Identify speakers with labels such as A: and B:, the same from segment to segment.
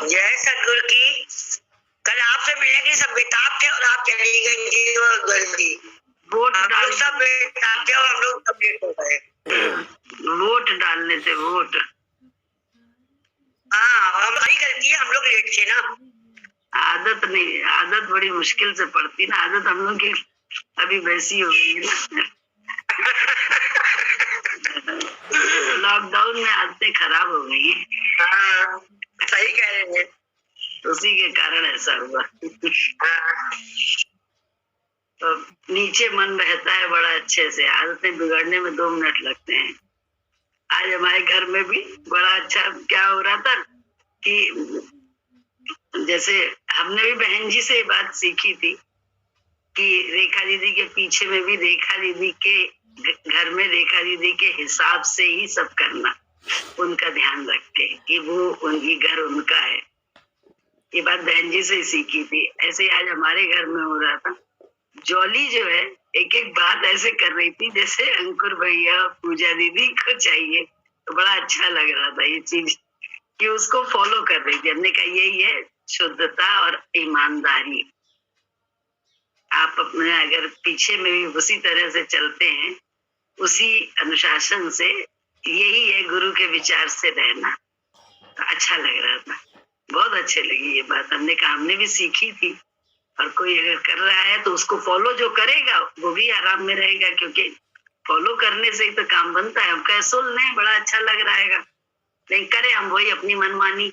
A: जय सदगुरु की। कल आपसे मिलने की सब बेताब थे और आप चली गई जी और जल्दी।
B: वोट
A: आप
B: डाल
A: लोग सब बेताब थे और हम लोग सब लेट हो गए।
B: वोट डालने से वोट।
A: हाँ, हमारी गलती है, हम लोग लेट थे ना।
B: आदत नहीं, आदत बड़ी मुश्किल से पड़ती ना। आदत हम लोग की अभी वैसी हो गई है लॉकडाउन में आदतें खराब हो गई हैं।
A: हाँ, सही कह रहे हैं।
B: उसी के कारण ऐसा हुआ।
A: हाँ।
B: तो नीचे मन बहता है बड़ा अच्छे से, आदतें बिगड़ने में 2 मिनट लगते हैं। आज हमारे घर में भी बड़ा अच्छा क्या हो रहा था कि जैसे हमने भी बहन जी से ये बात सीखी थी कि रेखा दीदी के पीछे में भी रेखा दीदी के घर में रेखा दीदी के हिसाब से ही सब करना, उनका ध्यान रख के कि वो उनकी घर उनका है। ये बात बहन जी से सीखी थी। ऐसे ही आज हमारे घर में हो रहा था। जॉली जो है एक एक बात ऐसे कर रही थी जैसे अंकुर भैया पूजा दीदी को चाहिए। तो बड़ा अच्छा लग रहा था ये चीज कि उसको फॉलो कर रही थी। हमने कहा यही है शुद्धता और ईमानदारी। आप अपने अगर पीछे में भी उसी तरह से चलते हैं, उसी अनुशासन से, यही है गुरु के विचार से रहना। तो अच्छा लग रहा था, बहुत अच्छे लगी ये बात। हमने कहा हमने भी सीखी थी। और कोई अगर कर रहा है तो उसको फॉलो जो करेगा वो भी आराम में रहेगा, क्योंकि फॉलो करने से ही तो काम बनता है। हम कह सुन लें बड़ा अच्छा लग रहा है, नहीं करे हम वही अपनी मनमानी,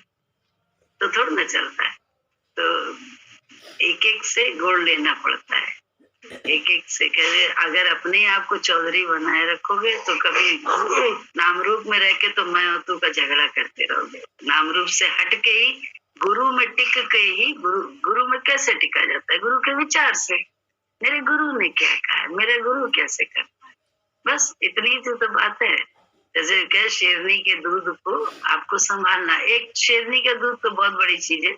B: तो थोड़ा ना चलता है। तो एक एक से गोड़ लेना पड़ता है, एक एक से। कहे अगर अपने आप को चौधरी बनाए रखोगे तो कभी नाम रूप में रह के तो मैं और तू का झगड़ा करते रहोगे। नाम रूप से हट के ही गुरु में टिक के ही गुरु में कैसे टिका जाता है? गुरु के विचार से। मेरे गुरु ने क्या कहा है, मेरे गुरु कैसे करता है, बस इतनी तो बात है। जैसे क्या शेरनी के दूध को आपको संभालना। एक शेरनी का दूध तो बहुत बड़ी चीज है,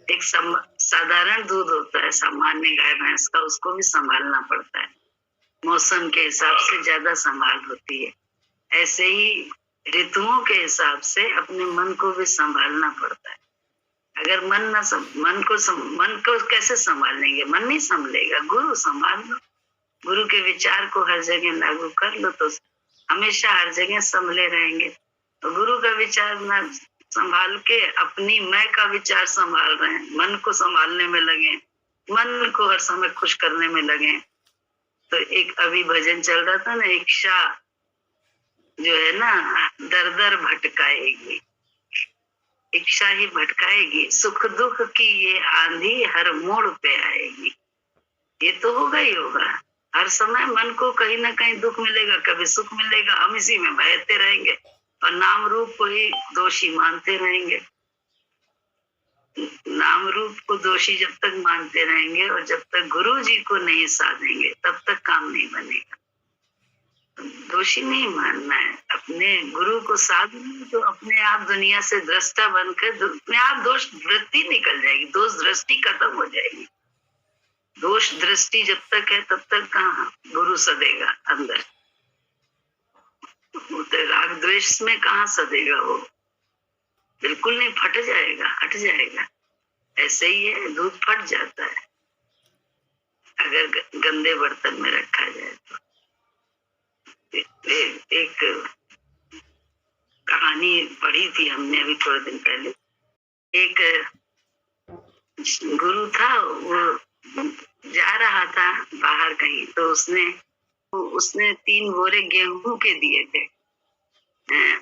B: एक साधारण दूध होता है सामान्य गाय भैंस का, उसको भी संभालना पड़ता है। मौसम के हिसाब से ज्यादा संभाल होती है। ऐसे ही ऋतुओं के हिसाब से अपने मन को भी संभालना पड़ता है। अगर मन को कैसे संभालेंगे? मन नहीं संभलेगा, गुरु संभाल लो। गुरु के विचार को हर जगह लागू कर लो तो हमेशा हर जगह संभले रहेंगे। तो गुरु का विचार ना संभाल के अपनी मैं का विचार संभाल रहे हैं, मन को संभालने में लगे, मन को हर समय खुश करने में लगे। तो एक अभी भजन चल रहा था ना, इच्छा जो है ना दर दर भटकाएगी, इच्छा ही भटकाएगी, सुख दुख की ये आंधी हर मोड़ पे आएगी। ये तो होगा ही होगा, हर समय मन को कहीं ना कहीं दुख मिलेगा, कभी सुख मिलेगा। हम इसी में बहते रहेंगे और नाम रूप को ही दोषी मानते रहेंगे। नाम रूप को दोषी जब तक मानते रहेंगे और जब तक गुरु जी को नहीं साधेंगे तब तक काम नहीं बनेगा। दोषी नहीं मानना है, अपने गुरु को साधना। तो अपने आप दुनिया से दृष्टा बनकर अपने आप दोष वृत्ति निकल जाएगी, दोष दृष्टि खत्म हो जाएगी। दोष दृष्टि जब तक है तब तक कहाँ गुरु सदेगा अंदर। तो राग द्वेष में कहाँ सदेगा वो? बिल्कुल नहीं, फट जाएगा, हट जाएगा। ऐसे ही है, दूध फट जाता है अगर गंदे बर्तन में रखा जाए तो। एक कहानी पढ़ी थी हमने अभी थोड़े दिन पहले। एक गुरु था, वो जा रहा था बाहर कहीं, तो उसने 3 बोरे गेहूं के दिए थे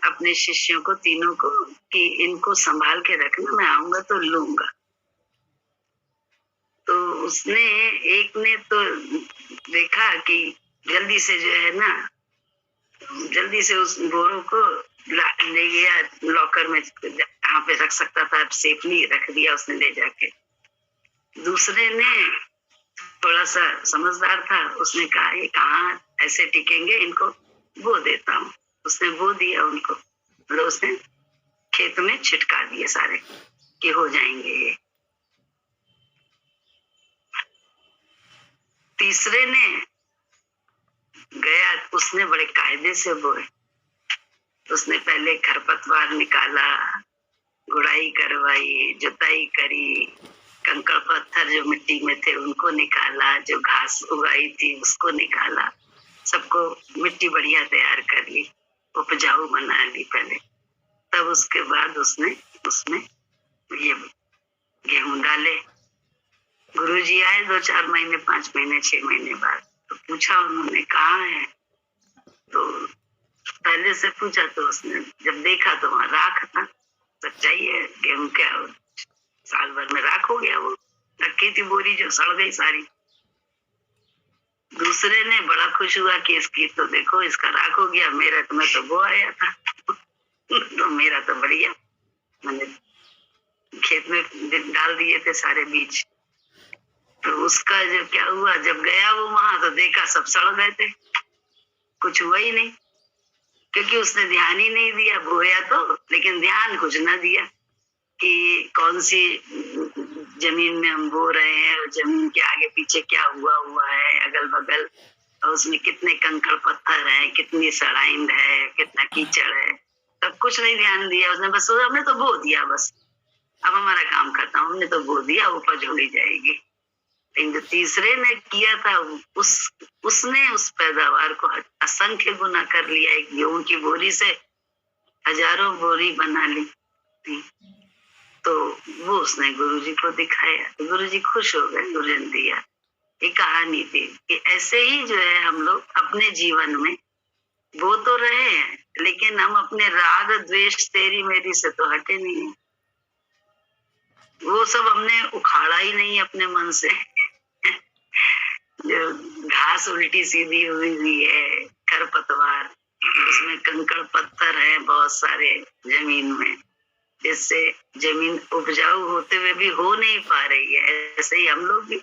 B: अपने शिष्यों को, तीनों को, कि इनको संभाल के रखना, मैं आऊंगा तो लूंगा। तो उसने एक ने तो देखा कि जल्दी से जो है ना, जल्दी से उस बोरों को ले गया लॉकर में, जहाँ पे रख सकता था सेफली रख दिया उसने ले जाके। दूसरे ने थोड़ा सा समझदार था, उसने कहा ये कहाँ ऐसे टिकेंगे, इनको बो देता हूँ। उसने बो दिया उनको, मतलब उसने खेत में छिटका दिए सारे कि हो जाएंगे ये। तीसरे ने गया, उसने बड़े कायदे से बोए। उसने पहले खरपतवार निकाला, गुड़ाई करवाई, जुताई करी, कंकड़ पत्थर जो मिट्टी में थे उनको निकाला, जो घास उगाई थी उसको निकाला, सबको मिट्टी बढ़िया तैयार कर ली, उपजाऊ बना ली पहले। तब उसके बाद उसने उसमें ये गेहूं डाले। गुरुजी आए 2-4 महीने, 5 महीने, 6 महीने बाद, तो पूछा उन्होंने कहाँ है, तो पहले से पूछा, तो उसने जब देखा तो वहां राख था। सच्चाई है, गेहूं क्या हो, साल भर में राख हो गया, वो रखी थी बोरी जो सड़ गई सारी। दूसरे ने बड़ा खुश हुआ कि इसकी तो देखो, इसका राख हो गया, मेरा तो मैं तो वो आया था तो मेरा तो बढ़िया, मैंने खेत में डाल दिए थे सारे बीज। तो उसका जो क्या हुआ, जब गया वो वहां तो देखा सब सड़ गए थे, कुछ हुआ ही नहीं, क्योंकि उसने ध्यान ही नहीं दिया। बोया तो, लेकिन ध्यान कुछ ना दिया कि कौन सी जमीन में हम बो रहे हैं और जमीन के आगे पीछे क्या हुआ है, अगल बगल, और उसमें कितने कंकड़ पत्थर हैं, कितनी सड़ाइंद है, कितना कीचड़ है, तब कुछ नहीं ध्यान दिया उसने। बस हमने तो बो दिया, बस अब हमारा काम खत्म, हमने तो बो दिया, उपज हो ही जाएगी। लेकिन जो तीसरे ने किया था, उसने उस पैदावार को असंख्य गुना कर लिया। एक गेहूं की बोरी से हजारों बोरी बना ली थी। तो वो उसने गुरुजी को दिखाया, तो गुरुजी खुश हो गए, गुरुजी ने दिया। एक कहानी थी कि ऐसे ही जो है हम लोग अपने जीवन में वो तो रहे हैं, लेकिन हम अपने राग द्वेष तेरी मेरी से तो हटे नहीं है। वो सब हमने उखाड़ा ही नहीं अपने मन से जो घास उल्टी सीधी हुई है, खरपतवार, उसमें कंकड़ पत्थर है बहुत सारे जमीन में, जिससे जमीन उपजाऊ होते हुए भी हो नहीं पा रही है। ऐसे ही हम लोग भी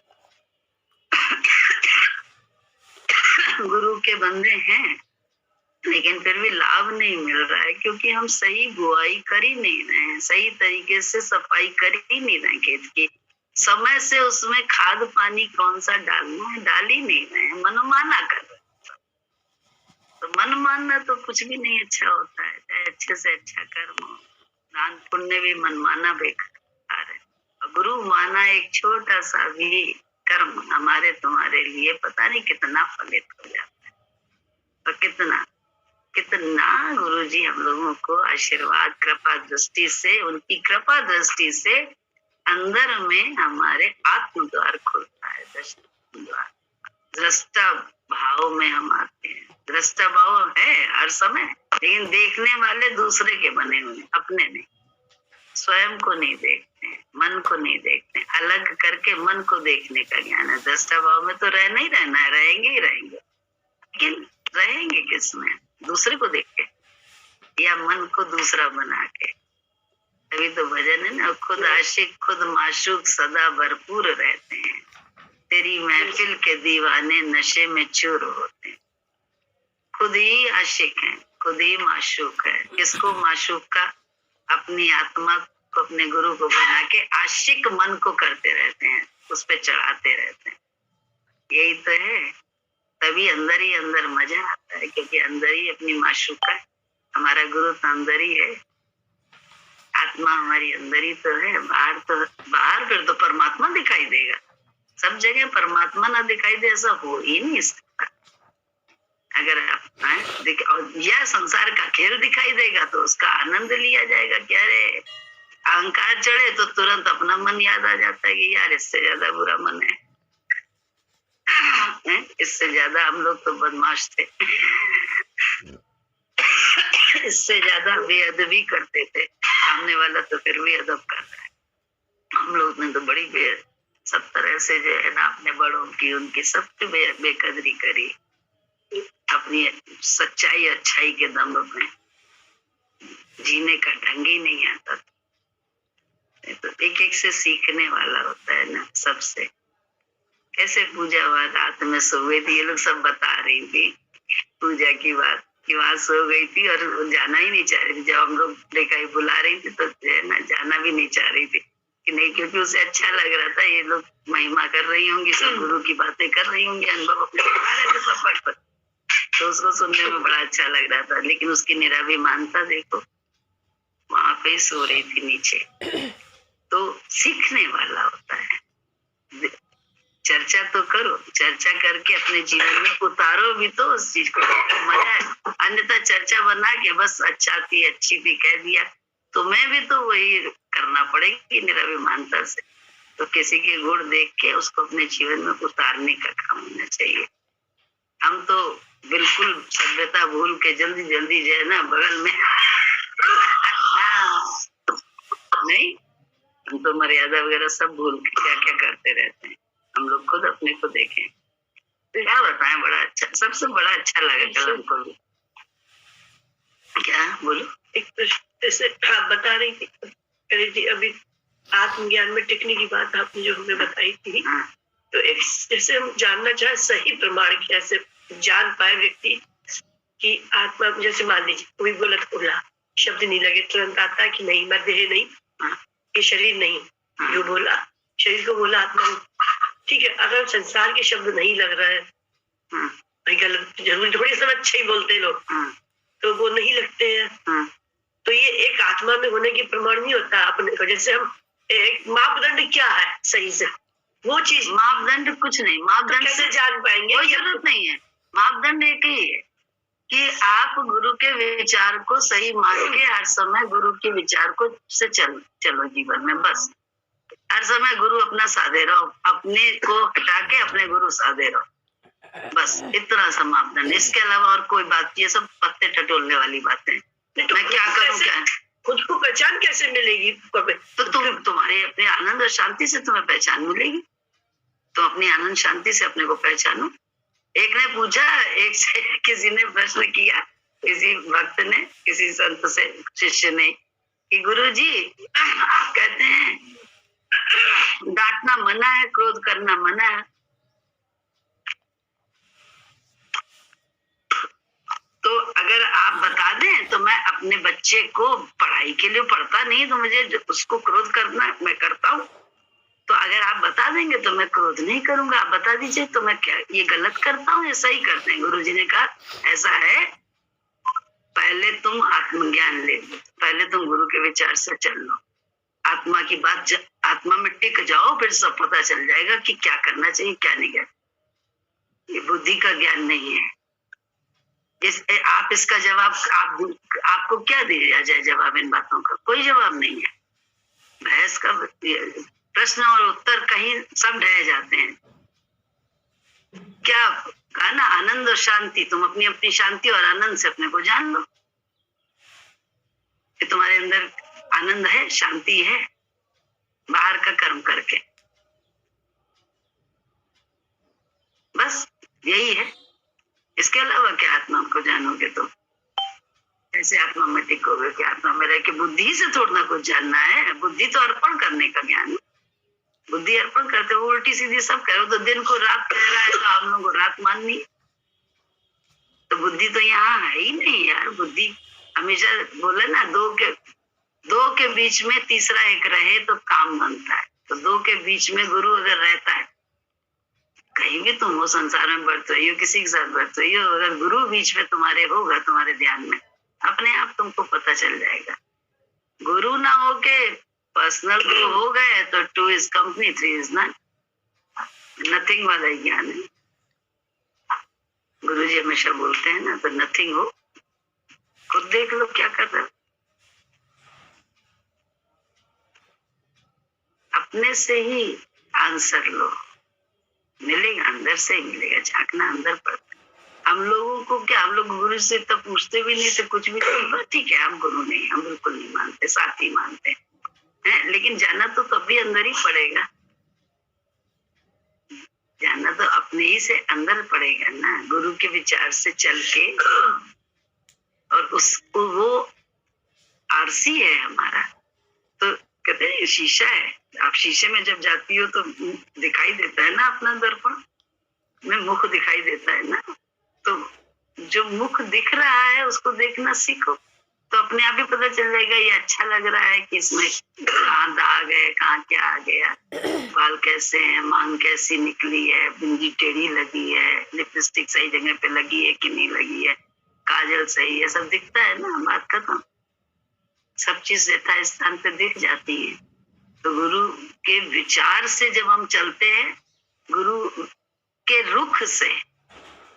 B: गुरु के बंदे हैं, लेकिन फिर भी लाभ नहीं मिल रहा है, क्योंकि हम सही बुआई कर ही नहीं रहे हैं, सही तरीके से सफाई कर ही नहीं रहे खेत की, समय से उसमें खाद पानी कौन सा डालना है डाल ही नहीं रहे हैं, मनमाना कर रहे हैं। तो मन मानना तो कुछ भी नहीं अच्छा होता है, चाहे अच्छे से अच्छा कर्म हो, दान पुण्य भी मनमाना बेकार है। और गुरु माना एक छोटा सा भी कर्म हमारे तुम्हारे लिए पता नहीं कितना फलित हो जाता है, और कितना गुरुजी हम लोगों को आशीर्वाद, कृपा दृष्टि से, उनकी कृपा दृष्टि से अंदर में हमारे आत्म द्वार खुलता है, द्वार, दृष्टा भाव में हम आते हैं। दृष्टा भाव है हर समय, लेकिन देखने वाले दूसरे के बने हुए, अपने नहीं, स्वयं को नहीं देखते, मन को नहीं देखते, अलग करके मन को देखने का ज्ञान है। दृष्टा भाव में तो रहना ही रहना है, रहेंगे ही रहेंगे, लेकिन रहेंगे किसमें, दूसरे को देख के या मन को दूसरा बना के। तभी तो भजन है ना, खुद आशिक खुद माशूक सदा भरपूर रहते हैं, तेरी महफिल के दीवाने नशे में चूर होते हैं। खुद ही आशिक है, खुद ही माशूक है। किसको माशूक का? अपनी आत्मा को, अपने गुरु को बना के आशिक मन को करते रहते हैं, उस पे चढ़ाते रहते हैं। यही तो है, तभी अंदर ही अंदर मजा आता है, क्योंकि अंदर ही अपनी माशूका है। हमारा गुरु तो अंदर ही है, आत्मा हमारी अंदर ही तो है। बाहर फिर तो परमात्मा दिखाई देगा, सब जगह परमात्मा ना दिखाई दे ऐसा हो ही नहीं सकता। अगर आप यह संसार का खेल दिखाई देगा तो उसका आनंद लिया जाएगा। क्या रे, अहंकार चढ़े तो तुरंत अपना मन याद आ जाता है कि यार इससे ज्यादा बुरा मन है, इससे ज्यादा हम लोग तो बदमाश थे, इससे ज्यादा बेअदबी करते थे, सामने वाला तो फिर भी अदब कर रहा है। हम लोग ने तो बड़ी सब तरह से जो है ना, अपने बड़ों की, उनकी सबकी बेकदरी करी, अपनी सच्चाई अच्छाई के दम में जीने का ढंग ही नहीं आता। तो एक एक से सीखने वाला होता है ना सबसे। कैसे पूजा हुआ, रात में सो गई थी, ये लोग सब बता रही थी पूजा की बात, कि वहां सो गई थी और जाना ही नहीं चाह रही थी। जब हम लोग लेकर बुला रही थी तो ना जाना भी नहीं चाह रही थी कि नहीं, क्योंकि उसे अच्छा लग रहा था, ये लोग महिमा कर रही होंगी, सब गुरु की बातें कर रही होंगी, अनुभव अपने बता रहे थे पपट पर, तो उसको सुनने में बड़ा अच्छा लग रहा था। लेकिन उसकी निराभिमानता देखो, वहां पे ही सो रही थी नीचे। तो सीखने वाला होता है, चर्चा तो करो, चर्चा करके अपने जीवन में उतारो भी तो उस चीज को, मजा है। अन्यथा चर्चा बना के बस अच्छा थी अच्छी थी कह दिया, तो मैं भी तो वही करना पड़ेगी निराभिमानता से। तो किसी के गुण देख के उसको अपने जीवन में उतारने का काम होना चाहिए। हम तो बिल्कुल सभ्यता भूल के जल्दी जल्दी जो है ना बगल में नहीं, हम तो मर्यादा वगैरह सब भूल के क्या क्या करते रहते हैं। हम लोग खुद अपने को देखें, क्या बताएं, बड़ा अच्छा, सबसे बड़ा अच्छा लगा कल हमको भी। क्या बोलो?
C: एक जैसे आप बता रही थी अभी आत्मज्ञान में टिकने की बात आपने जो हमें बताई थी, तो एक जैसे हम जानना चाहे सही प्रमाण कैसे जान पाए व्यक्ति कि आत्मा, जैसे मान लीजिए कोई गलत बोला, शब्द नहीं लगे, तुरंत आता है कि नहीं मैं देह नहीं, ये शरीर नहीं, जो बोला शरीर को बोला आत्मा, ठीक है। अगर संसार के शब्द नहीं लग रहा है, गलत जरूरी थोड़ी सब अच्छे ही बोलते लोग, तो वो नहीं लगते हैं, तो ये एक आत्मा में होने की प्रमाण नहीं होता अपने को। जैसे हम एक मापदंड क्या है सही से, वो चीज
B: मापदंड कुछ नहीं, मापदंड
C: कैसे जान पाएंगे?
B: कोई जरूरत नहीं है, मापदंड एक ही है कि आप गुरु के विचार को सही मान के हर समय गुरु के विचार को से चलो जीवन में। बस हर समय गुरु अपना साधे रहो, अपने को हटा के अपने गुरु साधे रहो, बस इतना सा मापदंड। इसके अलावा और कोई बात, ये सब पत्ते टटोलने वाली बातें। तो मैं क्या करूँ, क्या
C: खुद को पहचान कैसे मिलेगी?
B: तो तुम्हारे अपने आनंद और शांति से तुम्हें पहचान मिलेगी। तुम अपनी आनंद शांति से अपने को पहचानो। एक ने पूछा, एक से किसी ने प्रश्न किया, किसी भक्त ने किसी संत से, शिष्य ने, कि गुरुजी आप कहते हैं डांटना मना है, क्रोध करना मना है, तो अगर आप बता दें तो मैं अपने बच्चे को पढ़ाई के लिए पढ़ता नहीं, तो मुझे उसको क्रोध करना मैं करता हूँ, तो अगर आप बता देंगे तो मैं क्रोध नहीं करूंगा। आप बता दीजिए तो मैं क्या ये गलत करता हूँ या सही करते हैं? गुरुजी ने कहा ऐसा है, पहले तुम आत्मज्ञान ले लो, पहले तुम गुरु के विचार से चल लो, आत्मा की बात आत्मा में टिक जाओ, फिर सब पता चल जाएगा कि क्या करना चाहिए क्या नहीं करना। ये बुद्धि का ज्ञान नहीं है। आप इसका जवाब आपको क्या दिया जाए जवाब इन बातों का? कोई जवाब नहीं है। बहस का प्रश्न और उत्तर कहीं सब ढह जाते हैं। क्या कहा ना, आनंद और शांति, तुम अपनी अपनी शांति और आनंद से अपने को जान लो कि तुम्हारे अंदर आनंद है, शांति है, बाहर का कर्म करके, बस यही है। इसके अलावा क्या आत्मा को जानोगे तो ऐसे आत्मा में टिकोगे कि आत्मा में रह के बुद्धि से थोड़ा ना कुछ जानना है। बुद्धि तो अर्पण करने का ज्ञान है, बुद्धि अर्पण करते हो, उल्टी सीधी सब करो, तो दिन को रात कह रहा है तो हम लोग को रात माननी, तो बुद्धि तो यहाँ है ही नहीं यार। बुद्धि हमेशा बोले ना, दो के बीच में तीसरा एक रहे तो काम बनता है। तो दो के बीच में गुरु अगर रहता है, कहीं भी तुम हो संसार में बढ़ते हो, किसी के साथ बढ़ते हो, अगर गुरु बीच में तुम्हारे होगा, तुम्हारे ध्यान में, अपने आप तुमको पता चल जाएगा। गुरु ना होके पर्सनल गुरु हो गए तो 2 is company, 3 is none, nothing वाला ज्ञान है। गुरु जी हमेशा बोलते हैं ना, तो नथिंग हो, खुद देख लो क्या कर रहे हो, अपने से ही आंसर लो, मिलेगा, अंदर से ही मिलेगा। झांकना अंदर पड़ता है। हम लोगों को क्या, हम लोग गुरु से तब पूछते भी नहीं थे कुछ भी, तो ठीक है हम गुरु नहीं, हम बिल्कुल नहीं मानते, साथी मानते हैं, लेकिन जाना तो तभी अंदर ही पड़ेगा, जाना तो अपने ही से अंदर पड़ेगा ना, गुरु के विचार से चल के। और उसको वो आरसी है हमारा, तो कहते हैं शीशा है, आप शीशे में जब जाती हो तो दिखाई देता है ना अपना दर्पण में, मुख दिखाई देता है ना, तो जो मुख दिख रहा है उसको देखना सीखो, तो अपने आप ही पता चल जाएगा ये अच्छा लग रहा है कि इसमें कहाँ दाग है, कहाँ क्या आ गया, बाल कैसे हैं, मांग कैसी निकली है, बिंदी टेढ़ी लगी है, लिपस्टिक सही जगह पे लगी है कि नहीं लगी है, काजल सही है, सब दिखता है ना, बात खत्म। सब चीज यथा स्थान पे दिख जाती है। तो गुरु के विचार से जब हम चलते हैं, गुरु के रुख से,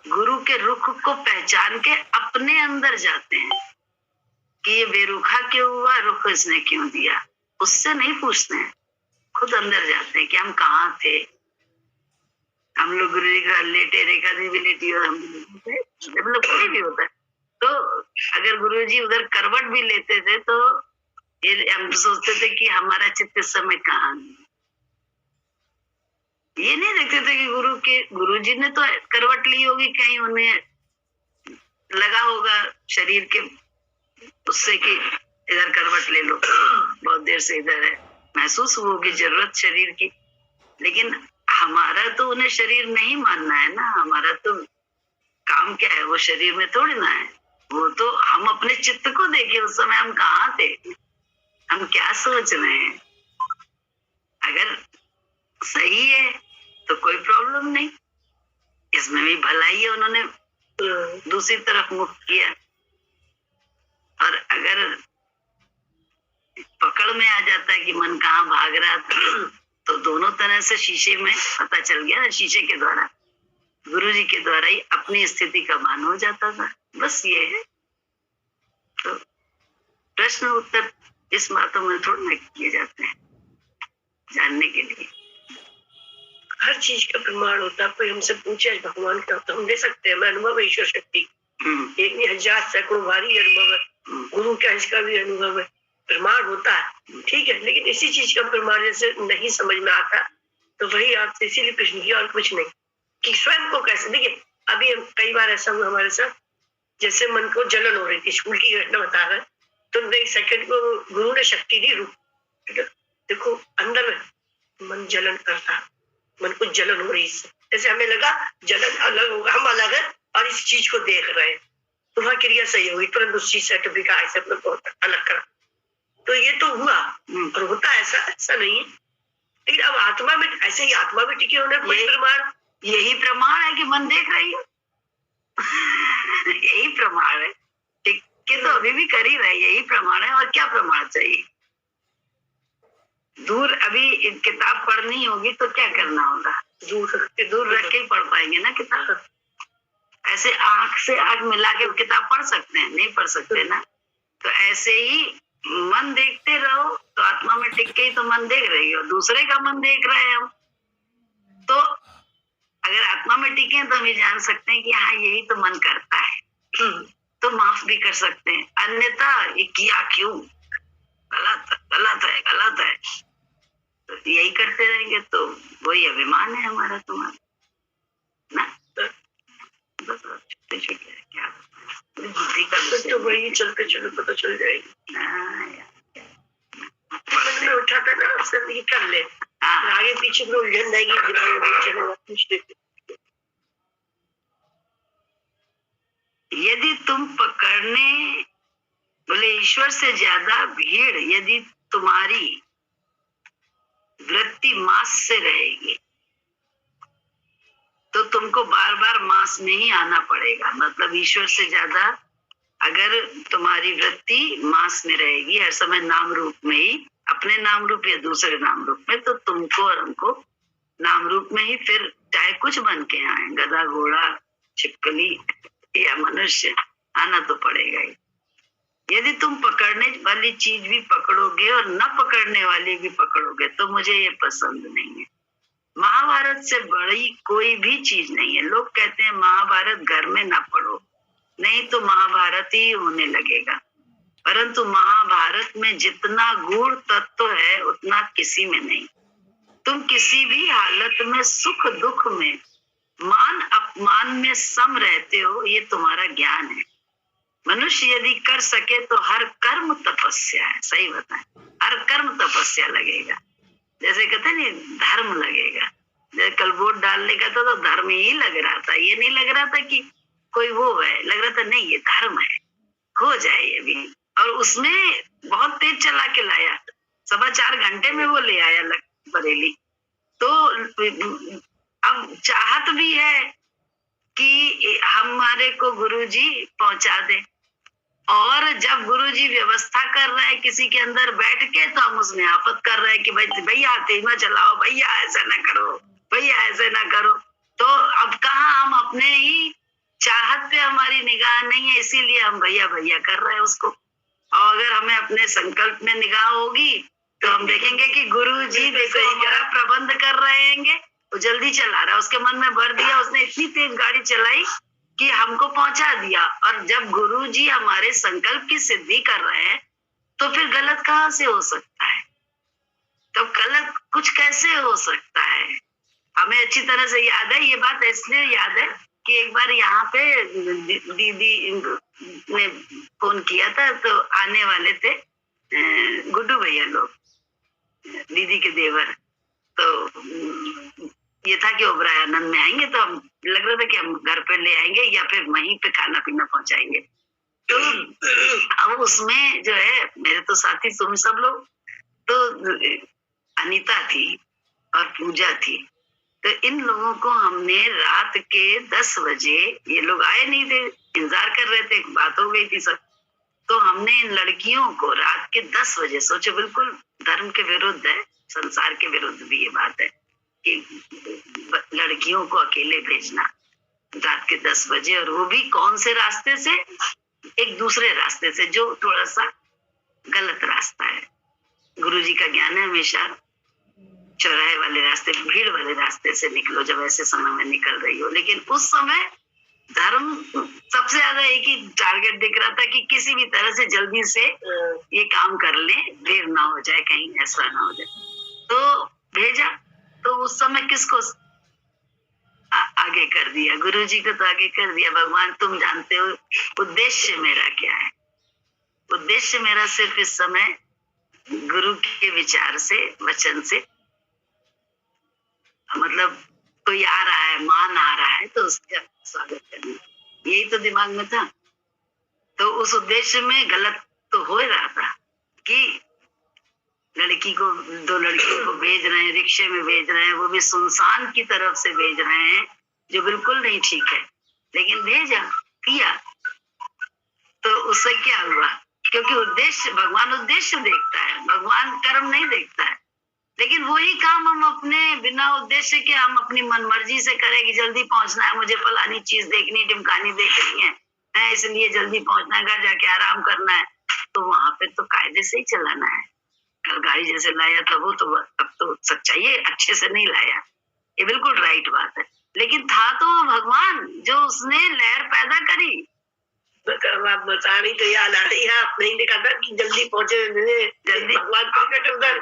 B: गुरु के रुख को पहचान के अपने अंदर जाते हैं कि ये बेरुखा क्यों हुआ, रुख इसने क्यों दिया, उससे नहीं पूछते हैं, खुद अंदर जाते हैं कि हम कहाँ थे। हम लोग गुरु जी का लेटे, रेखा भी लेटी और हम मतलब कोई भी होता है, तो अगर गुरु जी उधर करवट भी लेते थे तो ये हम सोचते थे कि हमारा चित्त इस समय कहाँ है। ये नहीं देखते थे कि गुरु जी ने तो करवट ली होगी, कहीं उन्हें लगा होगा शरीर के उससे कि इधर करवट ले लो, बहुत देर से इधर है, महसूस होगी जरूरत शरीर की। लेकिन हमारा तो उन्हें शरीर नहीं मानना है ना, हमारा तो काम क्या है, वो शरीर में थोड़ी ना है। वो तो हम अपने चित्त को देखे उस समय हम कहाँ थे, हम क्या सोच रहे हैं। अगर सही है तो कोई प्रॉब्लम नहीं, इसमें भी भलाई है, उन्होंने दूसरी तरफ मुख किया। और अगर पकड़ में आ जाता है कि मन कहाँ भाग रहा था, तो दोनों तरह से शीशे में पता चल गया, शीशे के द्वारा, गुरु जी के द्वारा ही अपनी स्थिति का भान हो जाता था। बस ये है। तो प्रश्न उत्तर इस बातों में थोड़ा ना किए जाते हैं, जानने के लिए।
C: हर चीज का प्रमाण होता है। कोई हमसे पूछे भगवान क्या होता, हम दे सकते हैं। मैं अनुभव है ईश्वर शक्ति, एक नहीं हजार सैकड़ों बारी अनुभव है। गुरु का इसका भी अनुभव है, प्रमाण होता है, ठीक है। लेकिन इसी चीज का प्रमाण जैसे नहीं समझ में आता, तो वही आपसे इसीलिए प्रश्न किया और कुछ नहीं, कि स्वयं को कैसे। देखिए अभी कई बार ऐसा हुआ हमारे साथ, जैसे मन को जलन हो रही थी, स्कूल की घटना बता रहे, तो एक सेकंड को गुरु ने शक्ति दी, रुक, देखो अंदर में मन जलन करता, मन को जलन हो रही है, जैसे हमें लगा जलन अलग होगा, हम अलग है और इस चीज को देख रहे हैं, तो वह क्रिया सही होगी, तुरंत उस चीज से ऐसे अपने को अलग करा। तो ये तो हुआ और होता ऐसा नहीं है। लेकिन अब आत्मा में ऐसे ही आत्मा में टिके होने कोई प्रमाण,
B: यही प्रमाण है कि मन देख रही है। यही प्रमाण है, टिके तो अभी भी कर ही रहे, यही प्रमाण है। और क्या प्रमाण चाहिए? दूर अभी किताब पढ़नी होगी तो क्या करना होगा? दूर रख के ही पढ़ पाएंगे ना किताब। ऐसे आंख से आंख मिला के किताब पढ़ सकते हैं? नहीं पढ़ सकते ना। तो ऐसे ही मन देखते रहो तो आत्मा में टिक के ही तो मन देख रही हो, दूसरे का मन देख रहे हैं हम। तो अगर आत्मा में टिके तो हम ये जान सकते हैं कि हाँ यही तो मन करता है, तो माफ भी कर सकते हैं। अन्यथा ये किया क्यों, गलत है, तो यही करते रहेंगे तो वही अभिमान है हमारा तुम्हारा ना। बस छोटे छोटे क्या बुद्धि का
C: तो वही चलते चलो पता चल जाएगी। मन में उठाता ना सब ये कर ले, आगे पीछे में उलझन जाएगी।
B: यदि तुम पकड़ने बोले ईश्वर से ज्यादा भीड़ यदि तुम्हारी वृत्ति मांस से रहेगी तो तुमको बार बार मांस में ही आना पड़ेगा। मतलब ईश्वर से ज्यादा अगर तुम्हारी वृत्ति मांस में रहेगी, हर समय नाम रूप में ही, अपने नाम रूप या दूसरे नाम रूप में, तो तुमको और हमको नाम रूप में ही फिर चाहे कुछ बन के आए, गधा घोड़ा छिपकली या मनुष्य, आना तो पड़ेगा ही। यदि तुम पकड़ने वाली चीज भी पकड़ोगे और न पकड़ने वाली भी पकड़ोगे तो मुझे ये पसंद नहीं है। महाभारत से बड़ी कोई भी चीज नहीं है। लोग कहते हैं महाभारत घर में ना पढ़ो, नहीं तो महाभारत ही होने लगेगा। परंतु महाभारत में जितना गूढ़ तत्व है उतना किसी में नहीं। तुम किसी भी हालत में, सुख दुख में, मान अपमान में सम रहते हो, ये तुम्हारा ज्ञान है। मनुष्य यदि कर सके तो हर कर्म तपस्या है। सही बताएं, हर कर्म तपस्या लगेगा। जैसे कहते नहीं धर्म लगेगा, जैसे कल वोट डालने का था तो धर्म ही लग रहा था, ये नहीं लग रहा था कि कोई वो है, लग रहा था नहीं ये धर्म है, हो जाए ये भी। और उसमें बहुत तेज चला के लाया, 4.25 घंटे में वो ले आया बरेली। तो अब चाहत भी है कि हमारे को गुरुजी पहुंचा दे, और जब गुरुजी व्यवस्था कर रहे हैं किसी के अंदर बैठ के, तो हम उसमें आफत कर रहे हैं कि भाई भैया तेमा चलाओ, भैया ऐसा ना करो, भैया ऐसे ना करो। तो अब कहाँ हम अपने ही चाहत पे हमारी निगाह नहीं है, इसीलिए हम भैया भैया कर रहे हैं उसको। और अगर हमें अपने संकल्प में निगाह होगी तो हम देखेंगे कि गुरुजी देखो हमारा प्रबंध कर रहे हैं, वो जल्दी चला रहा है, उसके मन में भर दिया, उसने इतनी तेज गाड़ी चलाई कि हमको पहुंचा दिया। और जब गुरुजी हमारे संकल्प की सिद्धि कर रहे हैं तो फिर गलत कहाँ से हो सकता है? तो गलत कुछ कैसे हो सकता है? हमें अच्छी तरह से याद है, ये बात इसलिए याद है कि एक बार यहाँ पे दीदी ने फोन किया था, तो आने वाले थे गुड्डू भैया लोग, दीदी के देवर। तो ये था कि ओबराय आनंद में आएंगे, तो हम लग रहा था कि हम घर पे ले आएंगे या फिर वहीं पे खाना पीना पहुंचाएंगे। तो अब उसमें जो है मेरे तो साथी तुम सब लोग, तो अनीता थी और पूजा थी। तो इन लोगों को हमने रात के 10 बजे, ये लोग आए नहीं थे, इंतजार कर रहे थे, बात हो गई थी सब, तो हमने इन लड़कियों को रात के 10 बजे, सोचो बिल्कुल धर्म के विरुद्ध है, संसार के विरुद्ध भी ये बात है कि लड़कियों को अकेले भेजना रात के 10 बजे, और वो भी कौन से रास्ते से? एक दूसरे रास्ते से, जो थोड़ा सा गलत रास्ता है। गुरुजी का ज्ञान है हमेशा चौराहे वाले रास्ते, भीड़ वाले रास्ते से निकलो जब ऐसे समय में निकल रही हो। लेकिन उस समय धर्म सबसे ज्यादा एक ही टारगेट दिख रहा था कि किसी भी तरह से जल्दी से ये काम कर लें, देर ना हो जाए, कहीं ऐसा ना हो जाए। तो भेजा, तो उस समय किसको आगे कर दिया? गुरुजी को तो आगे कर दिया। भगवान तुम जानते हो उद्देश्य मेरा क्या है। उद्देश्य मेरा सिर्फ इस समय गुरु के विचार से, वचन से, मतलब कोई आ रहा है, मान आ रहा है तो उसका स्वागत करना, यही तो दिमाग में था। तो उस उद्देश्य में गलत तो हो रहा था कि लड़की को, 2 लड़कियों को भेज रहे हैं, रिक्शे में भेज रहे हैं, वो भी सुनसान की तरफ से भेज रहे हैं, जो बिल्कुल नहीं ठीक है, लेकिन भेजा, किया। तो उससे क्या हुआ? क्योंकि उद्देश्य, भगवान उद्देश्य देखता है, भगवान कर्म नहीं देखता है। लेकिन वही काम हम अपने बिना उद्देश्य के, हम अपनी मनमर्जी से करें कि जल्दी पहुंचना है, मुझे फलानी चीज देखनी, ढिमकानी देखनी है, इसलिए जल्दी पहुंचना है, घर जाके आराम करना है। तो वहां पे तो कायदे से ही चलाना है। कल गाड़ी जैसे लाया था वो, तो अब तो सच्चाई है, अच्छे से नहीं लाया, ये बिल्कुल राइट बात है। लेकिन था तो भगवान जो उसने लहर पैदा करी।
C: आप बता रही तो याद आ रही है, आप नहीं देखा था कि जल्दी पहुंचे, जल्दी भगवान प्रकट उधर,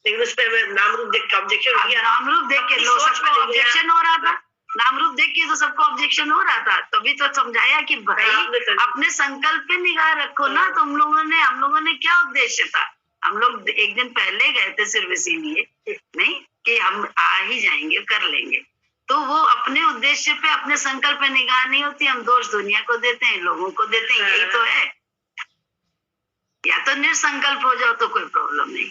C: लेकिन उस पर नाम रूप देख के ऑब्जेक्शन किया।
B: नाम रूप देख के लोग, सबको ऑब्जेक्शन हो रहा था, नाम रूप देख के तो सबको ऑब्जेक्शन हो रहा था। तभी तो समझाया कि भाई अपने संकल्प पे निगाह रखो ना। तो हम लोगों ने क्या उद्देश्य था? हम लोग एक दिन पहले गए थे सिर्फ इसीलिए नहीं कि हम आ ही जाएंगे, कर लेंगे। तो वो अपने उद्देश्य पे, अपने संकल्प पे निगाह नहीं होती, हम दोष दुनिया को देते हैं, लोगों को देते हैं, यही तो है। या तो निर्संकल्प हो जाओ तो कोई प्रॉब्लम नहीं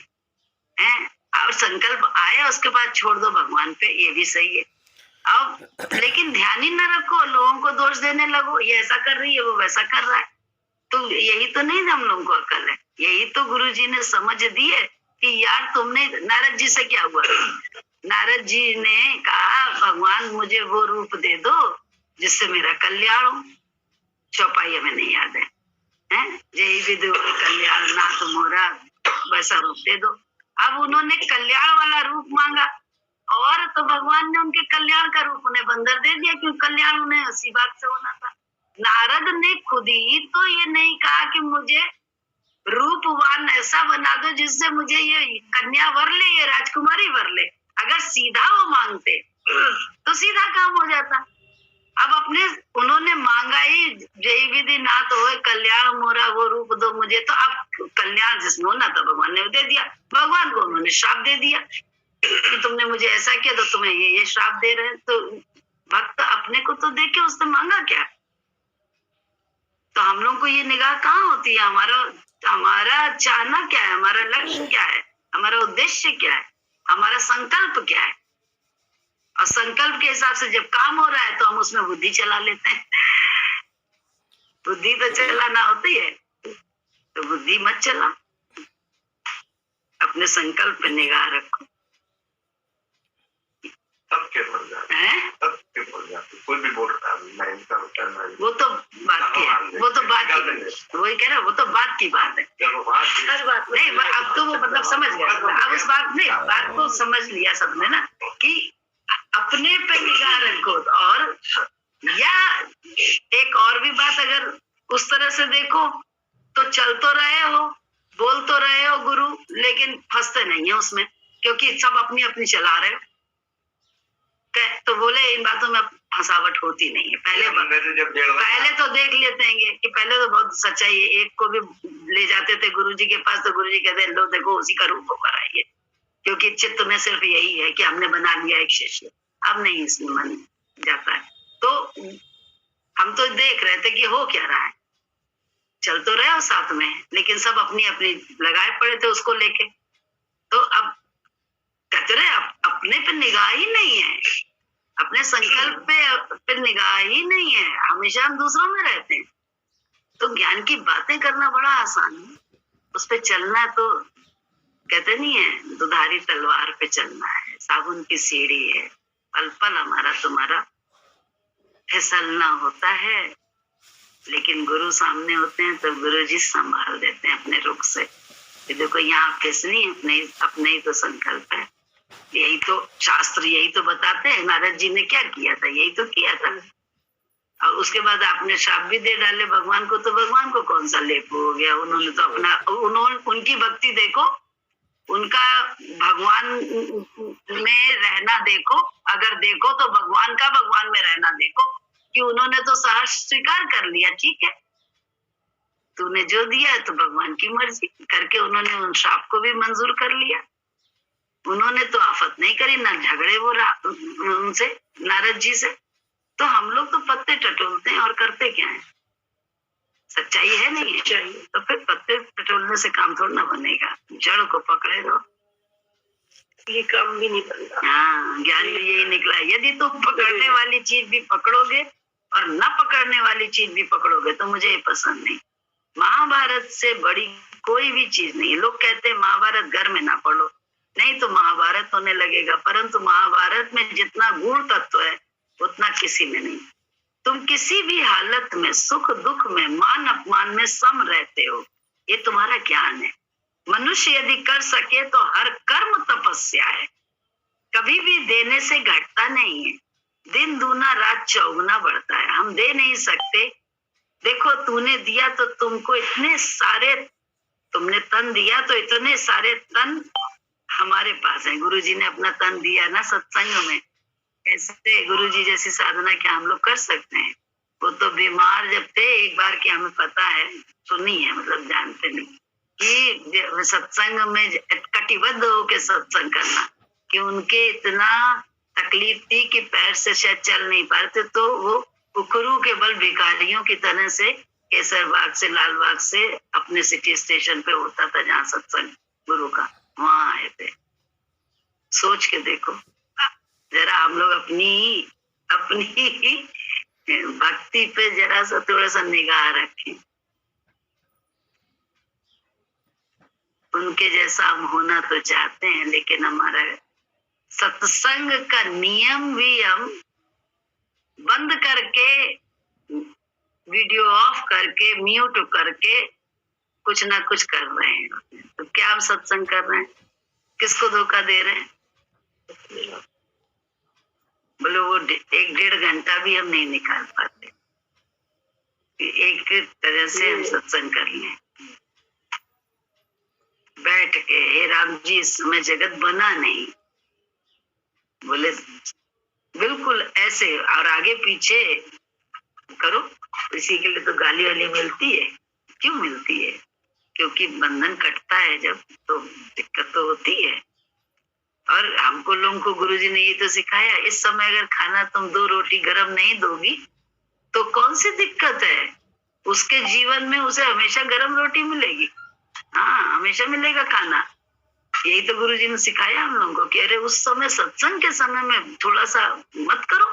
B: है, और संकल्प आया उसके बाद छोड़ दो भगवान पे, ये भी सही है। अब लेकिन ध्यान ही न रखो, लोगों को दोष देने लगो, ये ऐसा कर रही है, वो वैसा कर रहा है। तो यही तो नहीं हम लोगों को अकल है। यही तो गुरुजी ने समझ दी है कि यार तुमने, नारद जी से क्या हुआ? नारद जी ने कहा भगवान मुझे वो रूप दे दो जिससे मेरा कल्याण हो। चौपाई हमें नहीं याद है, जय विदु कल्याण नाथ मोरा, वैसा रूप दे दो। अब उन्होंने कल्याण वाला रूप मांगा, और तो भगवान ने उनके कल्याण का रूप उन्हें बंदर दे दिया, क्योंकि कल्याण उन्हें उसी बात से होना था। नारद ने खुद ही तो ये नहीं कहा कि मुझे रूपवान ऐसा बना दो जिससे मुझे ये कन्या वर ले, ये राजकुमारी वर ले। अगर सीधा वो मांगते तो सीधा काम हो जाता। अब अपने उन्होंने मांगा ही, जय विधि नाथ होए कल्याण मोरा, वो रूप दो मुझे। तो अब कल्याण जिसमें होना था भगवान ने दे दिया। भगवान को उन्होंने श्राप दे दिया कि तुमने मुझे ऐसा किया तो तुम्हें ये श्राप दे रहे हैं। तो भक्त अपने को तो देखे, उसने मांगा क्या? तो हम लोग को ये निगाह कहाँ होती है? हमारा चाहना क्या है, हमारा लक्ष्य क्या है, हमारा उद्देश्य क्या है, हमारा संकल्प क्या है। और संकल्प के हिसाब से जब काम हो रहा है तो हम उसमें बुद्धि चला लेते हैं। बुद्धि तो चलाना होती है, तो बुद्धि मत चला, अपने संकल्प पे निगाह रखो।
D: सबके पड़ जाते
B: हैं
D: सबके पड़ जाते, कोई भी बोल रहा है मैं इनका करना है।
B: वो तो बात की है, वो तो बात की बात, वही कह रहा, वो तो बात की बात है।
D: चलो बात
C: हर बात
B: नहीं, अब तो वो मतलब समझ गया, अब उस बात को समझ लिया सबने ना, कि अपने पे निगाह रखो। और या एक और भी बात, अगर उस तरह से देखो तो चल तो रहे हो, बोल तो रहे हो गुरु, लेकिन फंसते नहीं है उसमें, क्योंकि सब अपनी अपनी चला रहे हो। तो बोले इन बातों में फंसावट होती नहीं है। पहले तो देख लेते हैं कि पहले तो बहुत सच्चाई है। एक को भी ले जाते थे गुरुजी के पास, तो गुरुजी कहते लो देखो उसी का रूप होकर आइए, क्योंकि चित्त में सिर्फ यही है कि हमने बना लिया एक शिष्य, अब नहीं इसमें मन जाता है। तो हम तो देख रहे थे कि हो क्या रहा है, चल तो रहे हो साथ में, लेकिन सब अपनी अपनी लगाए पड़े थे उसको लेके। तो अब कहते रहे अपने पे निगाह ही नहीं है, अपने संकल्प पे निगाह ही नहीं है, हमेशा हम दूसरों में रहते हैं। तो ज्ञान की बातें करना बड़ा आसान है, उस पे चलना तो कहते नहीं है दुधारी तलवार पे चलना है, साबुन की सीढ़ी है, पल पल हमारा तुम्हारा फिसलना होता है। लेकिन गुरु सामने होते हैं तो गुरु जी संभाल देते हैं अपने रुख से, देखो यहाँ फिसली, अपने ही तो संकल्प है। यही तो शास्त्र यही तो बताते हैं, नारद जी ने क्या किया था, यही तो किया था। और उसके बाद आपने शाप भी दे डाले भगवान को, तो भगवान को कौन सा लेप हो गया। उन्होंने तो उनकी भक्ति देखो, उनका भगवान में रहना देखो, अगर देखो तो भगवान का भगवान में रहना देखो, कि उन्होंने तो सहर्ष स्वीकार कर लिया, ठीक है तूने जो दिया है तो भगवान की मर्जी करके उन्होंने उन शाप को भी मंजूर कर लिया। उन्होंने तो आफत नहीं करी, ना झगड़े वो उनसे नारद जी से। तो हम लोग तो पत्ते टटोलते हैं और करते क्या है, सच्चाई है नहीं है, तो फिर पत्ते टटोलने से काम थोड़ा ना बनेगा, जड़ को पकड़े रहो,
C: ये काम भी नहीं बनता।
B: हाँ, ज्ञान में यही निकला, यदि तुम पकड़ने वाली चीज भी पकड़ोगे और न पकड़ने वाली चीज भी पकड़ोगे तो मुझे ये पसंद नहीं। महाभारत से बड़ी कोई भी चीज नहीं है। लोग कहते हैं महाभारत घर में ना पढ़ो, नहीं तो महाभारत होने लगेगा, परंतु महाभारत में जितना गूढ़ तत्व है उतना किसी में नहीं। तुम किसी भी हालत में, सुख दुख में, मान अपमान में सम रहते हो, ये तुम्हारा ज्ञान है। मनुष्य यदि कर सके तो हर कर्म तपस्या है, कभी भी देने से घटता नहीं है, दिन दूना रात चौगुना बढ़ता है। हम दे नहीं सकते, देखो तूने दिया तो तुमको इतने सारे, तुमने तन दिया तो इतने सारे तन हमारे पास है। गुरुजी ने अपना तन दिया ना सत्संग में, ऐसे गुरुजी जैसी साधना क्या हम लोग कर सकते हैं। वो तो बीमार जब थे एक बार की, हमें पता है, सुनी है, मतलब जानते नहीं, कि सत्संग में कटिबद्ध होके सत्संग करना, कि उनके इतना तकलीफ थी कि पैर से शायद चल नहीं पाते, तो वो उखरू के बल भिखारियों की तरह से केसर बाग से, लाल बाग से अपने सिटी स्टेशन पे होता था जहाँ सत्संग गुरु का, वहां आए थे। सोच के देखो जरा, हम लोग अपनी भक्ति पे जरा सा थोड़ा सा निगाह रखें। उनके जैसा हम होना तो चाहते हैं, लेकिन हमारा सत्संग का नियम भी हम बंद करके, वीडियो ऑफ करके, म्यूट करके कुछ ना कुछ कर रहे हैं। तो क्या हम सत्संग कर रहे हैं, किसको धोखा दे रहे हैं? बोले वो 1-1.5 घंटा भी हम नहीं निकाल पाते, एक तरह से हम सत्संग कर लें बैठ के। हे राम जी, इस समय जगत बना नहीं, बोले बिल्कुल ऐसे, और आगे पीछे करो। इसी के लिए तो गाली वाली मिलती है। क्यों मिलती है? क्योंकि बंधन कटता है जब, तो दिक्कत तो होती है। और हमको लोगों को गुरुजी ने ये तो सिखाया, इस समय अगर खाना तुम 2 रोटी गरम नहीं दोगी तो कौन सी दिक्कत है? उसके जीवन में उसे हमेशा गरम रोटी मिलेगी, हाँ हमेशा मिलेगा खाना। यही तो गुरुजी ने सिखाया हम लोगों को कि अरे उस समय, सत्संग के समय में थोड़ा सा मत करो।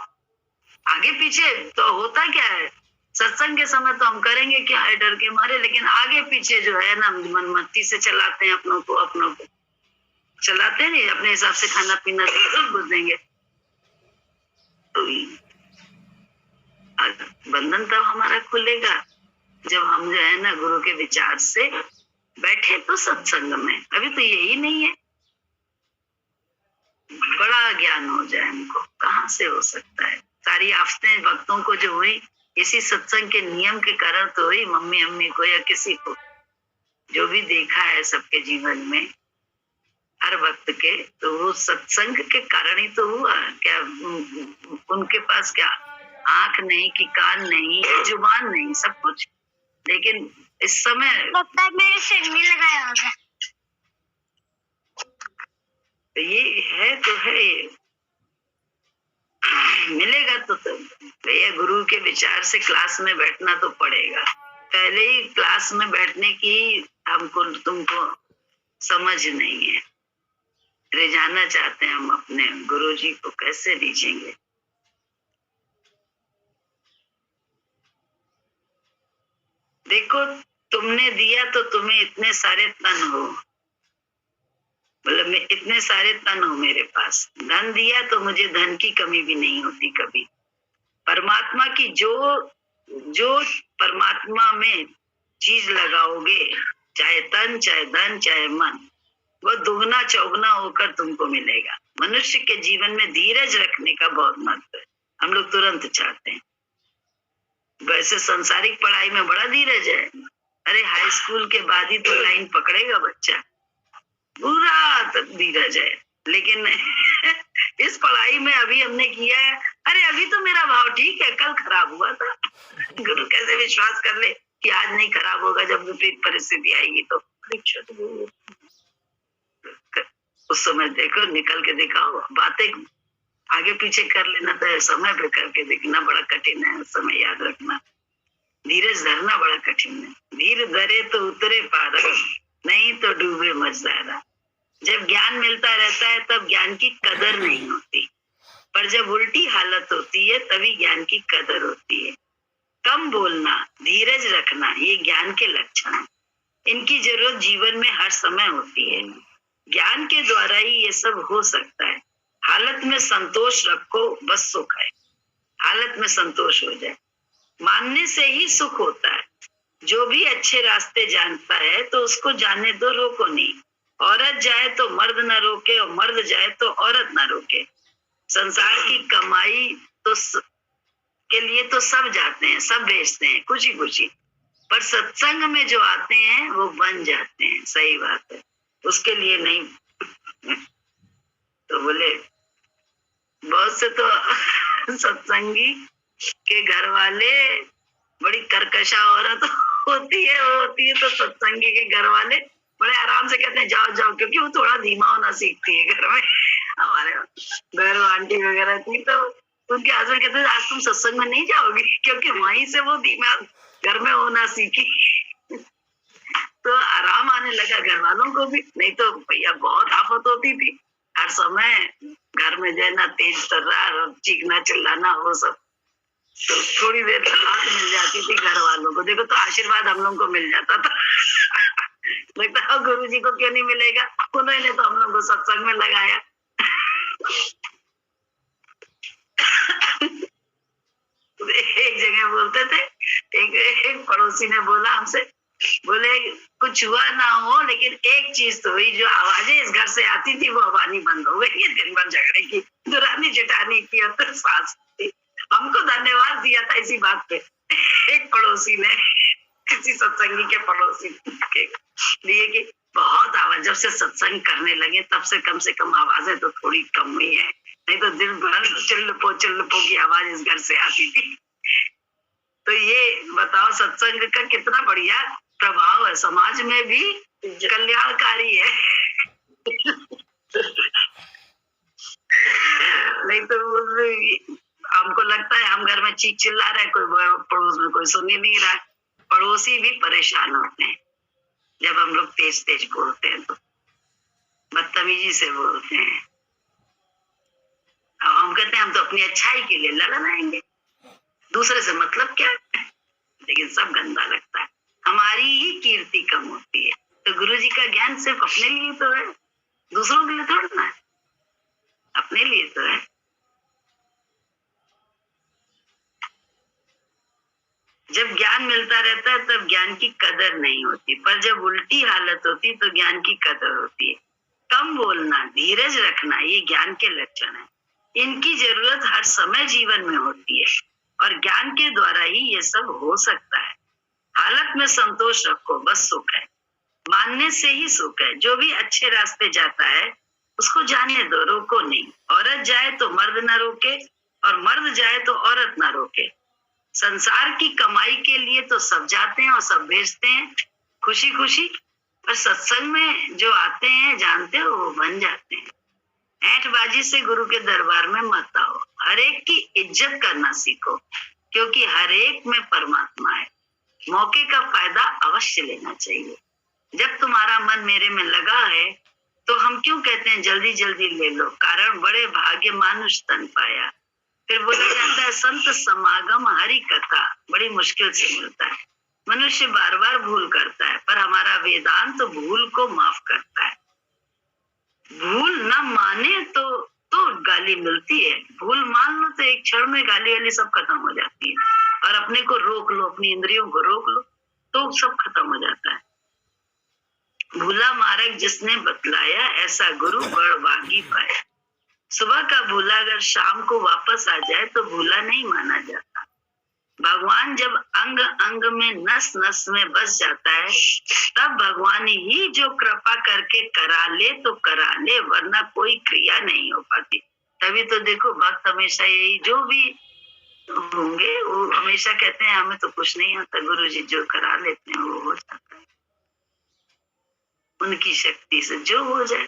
B: आगे पीछे तो होता क्या है, सत्संग के समय तो हम करेंगे क्या है डर के मारे, लेकिन आगे पीछे जो है ना मनमत्ती से चलाते हैं, अपनों को चलाते नहीं, अपने हिसाब से खाना पीना सब कुछ देंगे। तो बंधन तब हमारा खुलेगा जब हम जो है ना गुरु के विचार से बैठे तो सत्संग में। अभी तो यही नहीं है, बड़ा ज्ञान हो जाए हमको, कहाँ से हो सकता है। सारी आफतें भक्तों को जो हुई इसी सत्संग के नियम के कारण तो हुई, मम्मी अम्मी को या किसी को, जो भी देखा है सबके जीवन में हर वक्त के, तो वो सत्संग के कारण ही तो हुआ। क्या उनके पास क्या आंख नहीं कि कान नहीं, जुबान नहीं, सब कुछ, लेकिन इस समय
E: लगता है मेरे सिर में लगाया होगा।
B: ये है तो है, मिलेगा तो भैया गुरु के विचार से क्लास में बैठना तो पड़ेगा। पहले ही क्लास में बैठने की हमको तुमको समझ नहीं है। रिझाना चाहते हैं हम अपने गुरु जी को, कैसे रिझेंगे। देखो तुमने दिया तो तुम्हें इतने सारे तन हो, मतलब इतने सारे तन हो मेरे पास, धन दिया तो मुझे धन की कमी भी नहीं होती कभी। परमात्मा की जो परमात्मा में चीज लगाओगे, चाहे तन चाहे धन चाहे मन, वो दुगना चौगुना होकर तुमको मिलेगा। मनुष्य के जीवन में धीरज रखने का बहुत महत्व है, हम लोग तुरंत चाहते हैं। वैसे संसारिक पढ़ाई में बड़ा धीरज है, अरे हाई स्कूल के बाद ही तो लाइन पकड़ेगा बच्चा, पूरा धीरज है। लेकिन इस पढ़ाई में अभी हमने किया है, अरे अभी तो मेरा भाव ठीक है, कल खराब हुआ था। गुरु कैसे विश्वास कर ले कि आज नहीं खराब होगा, जब विपरीत परिस्थिति आएगी तो परीक्षा तो उस समय देखो, निकल के दिखाओ। बातें आगे पीछे कर लेना तो समय पे करके देखना बड़ा कठिन है। उस समय याद रखना, धीरज धरना बड़ा कठिन है। धीर धरे तो उतरे पारा, नहीं तो डूबे मझदारा। जब ज्ञान मिलता रहता है तब ज्ञान की कदर नहीं होती, पर जब उल्टी हालत होती है तभी ज्ञान की कदर होती है। कम बोलना, धीरज रखना, ये ज्ञान के लक्षण हैं। इनकी जरूरत जीवन में हर समय होती है। ज्ञान के द्वारा ही ये सब हो सकता है। हालत में संतोष रखो, बस सुख है। हालत में संतोष हो जाए, मानने से ही सुख होता है। जो भी अच्छे रास्ते जानता है तो उसको जाने दो, रोको नहीं। औरत जाए तो मर्द ना रोके, और मर्द जाए तो औरत ना रोके। संसार की कमाई तो के लिए तो सब जाते हैं, सब बेचते हैं खुशी खुशी, पर सत्संग में जो आते हैं वो बन जाते हैं। सही बात है, उसके लिए नहीं। तो बोले बहुत से तो सत्संगी के घर वाले बड़ी कर्कशा औरत होती है, वो होती है तो सत्संगी के घर वाले बड़े आराम से कहते हैं जाओ जाओ, क्योंकि वो थोड़ा धीमा होना सीखती है घर में। हमारे घर आंटी वगैरह थी तो उनके हस्बैंड कहते थे आज तुम सत्संग में नहीं जाओगी, क्योंकि वहीं से वो धीमा घर में होना सीखी। तो आराम आने लगा घर वालों को भी, नहीं तो भैया बहुत आफत होती थी। हर समय घर में जो है ना तेज तर्रार और चीखना चिल्लाना वो सब। तो थोड़ी देर राहत मिल जाती थी घर वालों को, देखो तो आशीर्वाद हम लोग को मिल जाता था। लगता है गुरु जी को क्यों नहीं मिलेगा, उन्होंने तो हम लोग को सत्संग में लगाया। एक जगह बोलते थे, एक पड़ोसी ने बोला हमसे, बोले कुछ हुआ ना हो लेकिन एक चीज तो हुई, जो आवाजें इस घर से आती थी वो आवानी बंद हो गई। दिन भर झगड़े की, दुरानी जेठानी की और तो सास थी। हमको धन्यवाद दिया था इसी बात पे एक पड़ोसी ने, किसी सत्संगी के पड़ोसी के लिए, कि बहुत आवाज, जब से सत्संग करने लगे तब से कम आवाजें तो थोड़ी कम हुई है, नहीं तो दिन भर चिल्लपो की आवाज इस घर से आती थी। तो ये बताओ सत्संग का कितना बढ़िया प्रभाव है, समाज में भी कल्याणकारी है। नहीं तो हमको लगता है हम घर में चीख चिल्ला रहे, कोई पड़ोस में कोई सुन ही नहीं रहा। पड़ोसी भी परेशान होते हैं जब हम लोग तेज तेज बोलते हैं, तो बदतमीजी से बोलते हैं। अब हम कहते हैं हम तो अपनी अच्छाई के लिए लड़ाएंगे, दूसरे से मतलब क्या। लेकिन सब गंदा लगता है। हमारी ही कीर्ति कम होती है। तो गुरु जी का ज्ञान सिर्फ अपने लिए तो है, दूसरों के लिए थोड़ा ना है, अपने लिए तो है। जब ज्ञान मिलता रहता है तब ज्ञान की कदर नहीं होती, पर जब उल्टी हालत होती तो ज्ञान की कदर होती है। कम बोलना, धीरज रखना, ये ज्ञान के लक्षण है। इनकी जरूरत हर समय जीवन में होती है और ज्ञान के द्वारा ही ये सब हो सकता है। हालत में संतोष रखो, बस सुख है। मानने से ही सुख है। जो भी अच्छे रास्ते जाता है उसको जाने दो, रोको नहीं। औरत जाए तो मर्द ना रोके और मर्द जाए तो औरत ना रोके। संसार की कमाई के लिए तो सब जाते हैं और सब भेजते हैं खुशी खुशी, पर सत्संग में जो आते हैं जानते हो वो बन जाते हैं। ऐंठबाजी से गुरु के दरबार में मत आओ। हर एक की इज्जत करना सीखो, क्योंकि हर एक में परमात्मा है। मौके का फायदा अवश्य लेना चाहिए। जब तुम्हारा मन मेरे में लगा है तो हम क्यों कहते हैं जल्दी जल्दी ले लो, कारण बड़े भाग्य मानुष तन पाया। फिर बोला जाता है संत समागम हरि कथा बड़ी मुश्किल से मिलता है। मनुष्य बार बार भूल करता है, पर हमारा वेदांत तो भूल को माफ करता है। भूल न माने तो गाली मिलती है, भूल मान लो तो एक क्षण में गाली वाली सब खत्म हो जाती है। और अपने को रोक लो, अपनी इंद्रियों को रोक लो तो सब खत्म हो जाता है। भूला मार्ग जिसने बतलाया, ऐसा गुरु बड़ भागी पाया। सुबह का भूला अगर शाम को वापस आ जाए तो भूला नहीं माना जाता। भगवान जब अंग अंग में नस नस में बस जाता है तब भगवान ही जो कृपा करके करा ले तो करा ले, वरना कोई क्रिया नहीं हो पाती। तभी तो देखो भक्त हमेशा यही जो भी होंगे वो हमेशा कहते हैं हमें तो कुछ नहीं आता, गुरु जी जो करा लेते हैं वो हो जाता है। उनकी शक्ति से जो हो जाए,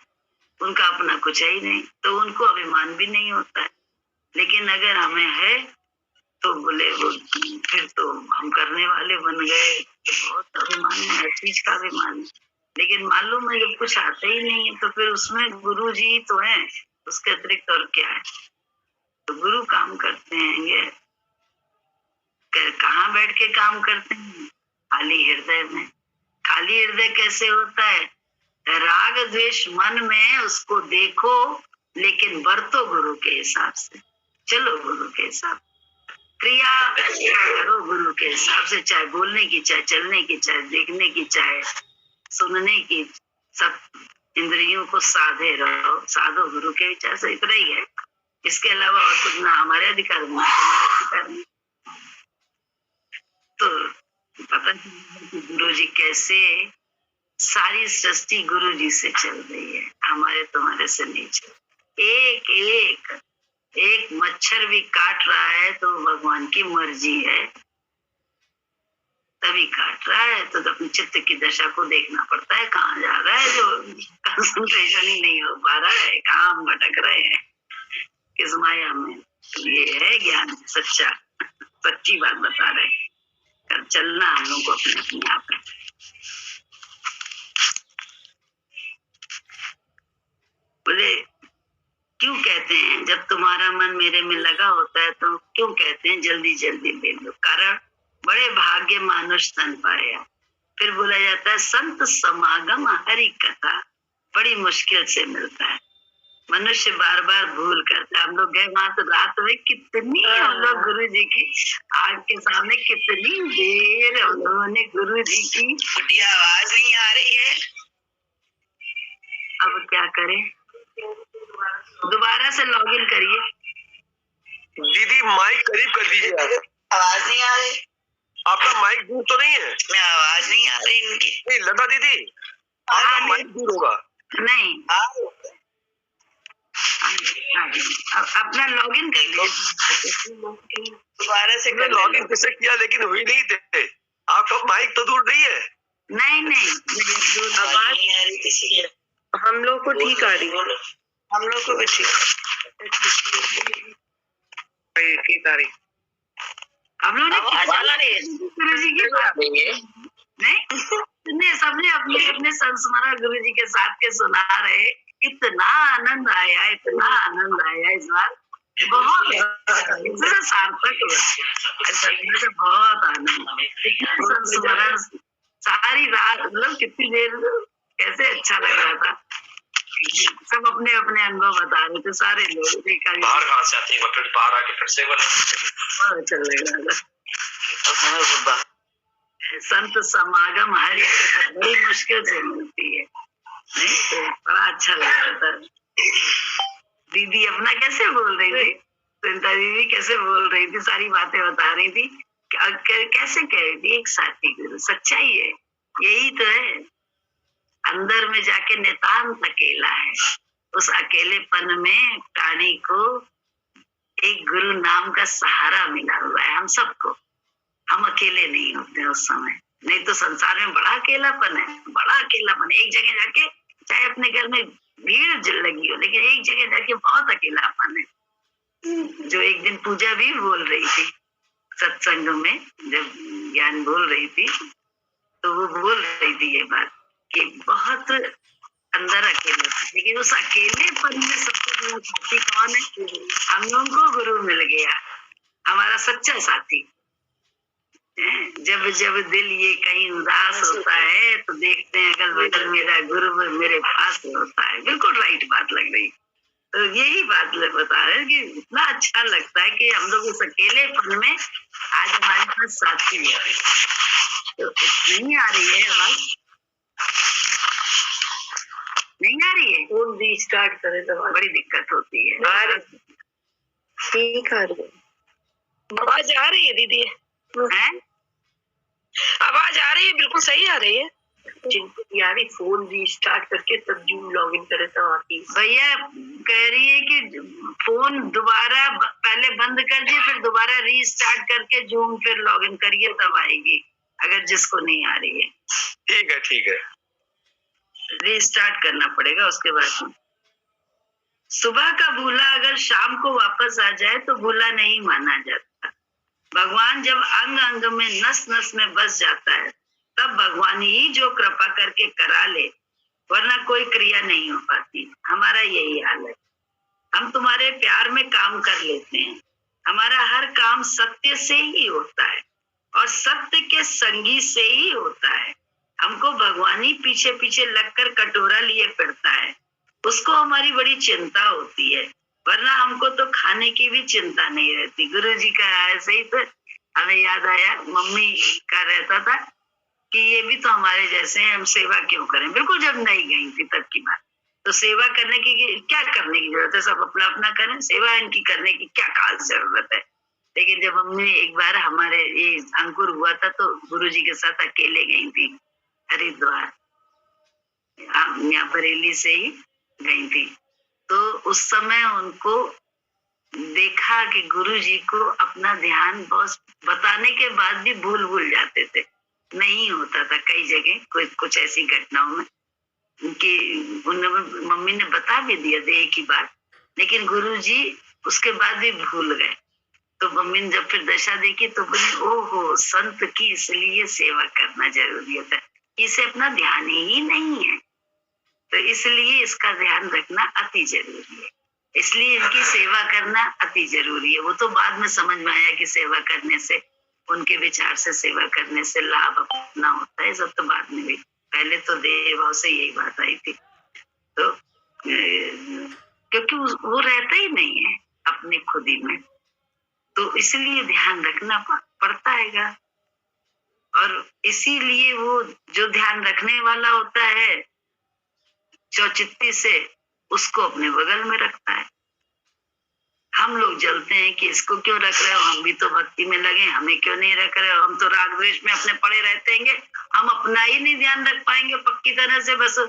B: उनका अपना कुछ है ही नहीं, तो उनको अभिमान भी नहीं होता है। लेकिन अगर हमें है तो बोले वो फिर तो हम करने वाले बन गए, तो बहुत अभिमान है, हर चीज का अभिमान है। लेकिन मालूम है जब कुछ आता ही नहीं है तो फिर उसमें गुरु जी तो है, उसके अतिरिक्त और क्या है। तो गुरु काम करते हैं, कहाँ बैठ के काम करते हैं? खाली हृदय में। खाली हृदय कैसे होता है? राग द्वेष मन में उसको देखो, लेकिन बरतो गुरु के हिसाब से, चलो गुरु के हिसाब, क्रिया करो गुरु के हिसाब से, चाहे बोलने की, चाहे चलने की, चाहे देखने की, चाहे सुनने की, सब इंद्रियों को साधे रहो, साधो गुरु के विचार से। इतना ही है, इसके अलावा और कुछ ना हमारे अधिकार में, अधिकार नहीं। तो पता नहीं गुरु जी कैसे सारी सृष्टि गुरु जी से चल रही है, हमारे तुम्हारे से नहीं चल। एक मच्छर भी काट रहा है तो भगवान की मर्जी है, तभी काट रहा है। तो अपने चित्त की दशा को देखना पड़ता है, कहाँ जा रहा है, जो कंसंट्रेशन ही नहीं हो पा रहा है, कहाँ हम भटक रहे हैं, किस माया में। ये है ज्ञान सच्चा, सच्ची बात बता रहे हैं। कर चलना हम लोग को अपने अपने आप है। बोले क्यों कहते हैं जब तुम्हारा मन मेरे में लगा होता है तो क्यों कहते हैं जल्दी जल्दी ले लो, कारण बड़े भाग्य मानुष तन पाया। फिर बोला जाता है संत समागम हरि कथा बड़ी मुश्किल से मिलता है। मनुष्य बार बार भूल करता है। हम लोग गए वहां तो रात में कितनी हम लोग गुरु जी की आग के सामने कितनी देर हम लोगों ने गुरु जी की,
A: आवाज नहीं आ रही है।
B: अब क्या करें, दोबारा से लॉगिन करिए।
F: दीदी माइक करीब कर दीजिए।
A: आवाज नहीं आ रही,
F: आपका माइक दूर तो नहीं है?
A: मैं आवाज नहीं आ रही इनकी।
F: नहीं लता दीदी, आपका माइक दूर होगा।
B: नहीं अपना लॉगिन कर लो,
A: दोबारा से
F: लॉगिन कैसे किया लेकिन हुई नहीं थे। आपका माइक तो दूर नहीं है?
B: नहीं
A: आवाज नहीं आ रही किसी की।
C: हम लोग को ठीक आ रही है,
A: हम लोग को भी ठीक आ रही।
B: हम लोग ने गुरु जी की बात नहीं, सबने अपने अपने संस्मरण गुरु जी के साथ के सुना रहे। इतना आनंद आया, इतना आनंद आया इस बार बहुत इतना सार्थक हुआ, बहुत आनंद, इतना संस्मरण, सारी रात मतलब कितनी देर कैसे अच्छा लग रहा था। सब अपने अपने अनुभव बता रहे थे सारे लोग।
F: बाहर कहाँ से आती है फिर बाहर आके फिर से
B: बहुत अच्छा लग रहा था। संत समागम हर एक बड़ी मुश्किल से मिलती है, नहीं तो बड़ा अच्छा लग रहा था। दीदी अपना कैसे बोल रही थी, सुनीता दीदी कैसे बोल रही थी, सारी बातें बता रही थी, कैसे कह रही थी, एक साथी गुरु सच्चाई है, यही तो है। अंदर में जाके नितांत अकेला है, उस अकेलेपन में प्राणी को एक गुरु नाम का सहारा मिला हुआ है। हम सबको, हम अकेले नहीं होते उस समय, नहीं तो संसार में बड़ा अकेलापन है, बड़ा अकेलापन। एक जगह जाके चाहे अपने घर में भीड़ लगी हो, लेकिन एक जगह जाके बहुत अकेलापन है। जो एक दिन पूजा भी बोल रही थी सत्संग में, जब ज्ञान बोल रही थी तो वो बोल रही थी ये बात कि बहुत अंदर अकेले, लेकिन उस अकेलेपन में सबसे बड़ा साथी कौन है? हम लोगों को गुरु मिल गया, हमारा सच्चा साथी। जब जब दिल ये कहीं उदास होता है तो देखते हैं अगल बगल मेरा गुरु मेरे पास होता है। बिल्कुल राइट बात लग रही। तो यही बात बता रहे हैं कि इतना अच्छा लगता है कि हम लोग इस अकेलेपन में आज हमारे पास साथी है। तो नहीं आ रही है आवाज, नहीं आ रही है,
C: फोन रीस्टार्ट करे तो
B: बड़ी दिक्कत होती है।
C: ठीक आ रही है, आवाज आ रही है दीदी, आवाज आ रही है, बिल्कुल सही आ रही है। यारी फोन रीस्टार्ट करके तब जूम लॉगिन करे तो आती।
B: भैया कह रही है कि फोन दोबारा पहले बंद कर दिए, फिर दोबारा रीस्टार्ट करके जूम फिर लॉगिन करिए तब आएगी, अगर जिसको नहीं आ रही है।
F: ठीक है, ठीक है,
B: रीस्टार्ट करना पड़ेगा उसके बाद। सुबह का भूला अगर शाम को वापस आ जाए तो भूला नहीं माना जाता। भगवान जब अंग अंग में नस नस में बस जाता है तब भगवान ही जो कृपा करके करा ले, वरना कोई क्रिया नहीं हो पाती। हमारा यही हाल है। हम तुम्हारे प्यार में काम कर लेते हैं, हमारा हर काम सत्य से ही होता है और सत्य के संगी से ही होता है। हमको भगवान ही पीछे पीछे लगकर कटोरा लिए फिरता है, उसको हमारी बड़ी चिंता होती है, वरना हमको तो खाने की भी चिंता नहीं रहती। गुरु जी का ऐसे ही तो हमें याद आया, मम्मी का रहता था कि ये भी तो हमारे जैसे हैं, हम सेवा क्यों करें। बिल्कुल जब नहीं गई थी तब की बात, तो सेवा करने की क्या करने की जरूरत है, सब अपना अपना करें, सेवा इनकी करने की क्या खास जरूरत है। लेकिन जब मम्मी एक बार हमारे ये अंकुर हुआ था तो गुरु जी के साथ अकेले गई थी हरिद्वार, यहाँ बरेली से ही गई थी। तो उस समय उनको देखा कि गुरु जी को अपना ध्यान बहुत बताने के बाद भी भूल जाते थे, नहीं होता था कई जगह कुछ ऐसी घटनाओं में कि मम्मी ने बता भी दिया था एक ही बार, लेकिन गुरु जी उसके बाद भी भूल गए। तो मम्मी ने जब फिर दशा देखी तो बोली, ओहो संत की इसलिए सेवा करना जरूरी होता है, इसे अपना ध्यान ही नहीं है, तो इसलिए इसका ध्यान रखना अति जरूरी है, इसलिए इनकी सेवा करना अति जरूरी है। वो तो बाद में समझ में आया कि सेवा करने से, उनके विचार से सेवा करने से लाभ अपना होता है, सब तो बाद में भी, पहले तो देव भाव से यही बात आई थी। तो क्योंकि वो रहता ही नहीं है अपने खुद ही में, तो इसलिए ध्यान रखना पड़ता है। और इसीलिए वो जो ध्यान रखने वाला होता है चौचित्ती से, उसको अपने बगल में रखता है। हम लोग जलते हैं कि इसको क्यों रख रहे हो, हम भी तो भक्ति में लगे, हमें क्यों नहीं रख रहे हो, हम तो राग द्वेष में अपने पड़े रहते हैं, हम अपना ही नहीं ध्यान रख पाएंगे पक्की तरह से, बस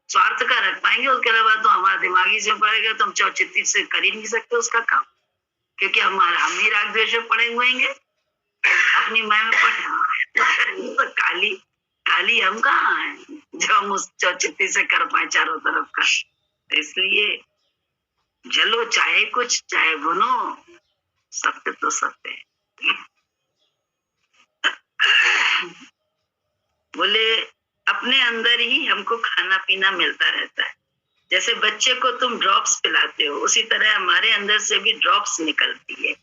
B: स्वार्थ का रख पाएंगे, उसके अलावा तो हमारा दिमागी से पड़ेगा तो हम चौचित्ती से कर ही नहीं सकते उसका काम, क्योंकि हम ही राग द्वेष में पड़े हुए हैं, अपनी माय में पड़े। तो काली हम कहाँ हैं जो हम उस चौचित्ती से कर पाए चारों तरफ का। इसलिए जलो चाहे कुछ, चाहे बुनो, सत्य तो सत्य है। बोले अपने अंदर ही हमको खाना पीना मिलता रहता है। जैसे बच्चे को तुम ड्रॉप्स पिलाते हो, उसी तरह हमारे अंदर से भी ड्रॉप्स निकलती है।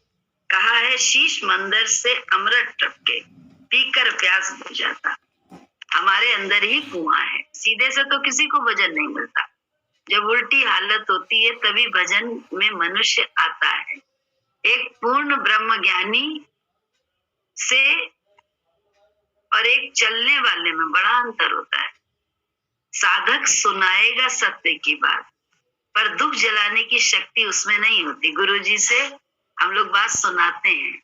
B: कहा है शीश मंदिर से अमृत टपके, पीकर प्यास बुझ जाता। हमारे अंदर ही कुआं है, सीधे से तो किसी को भजन नहीं मिलता। जब उल्टी हालत होती है तभी भजन में मनुष्य आता है। एक पूर्ण ब्रह्म ज्ञानी से और एक चलने वाले में बड़ा अंतर होता है। साधक सुनाएगा सत्य की बात, पर दुख जलाने की शक्ति उसमें नहीं होती। गुरुजी से हम लोग बात सुनाते हैं,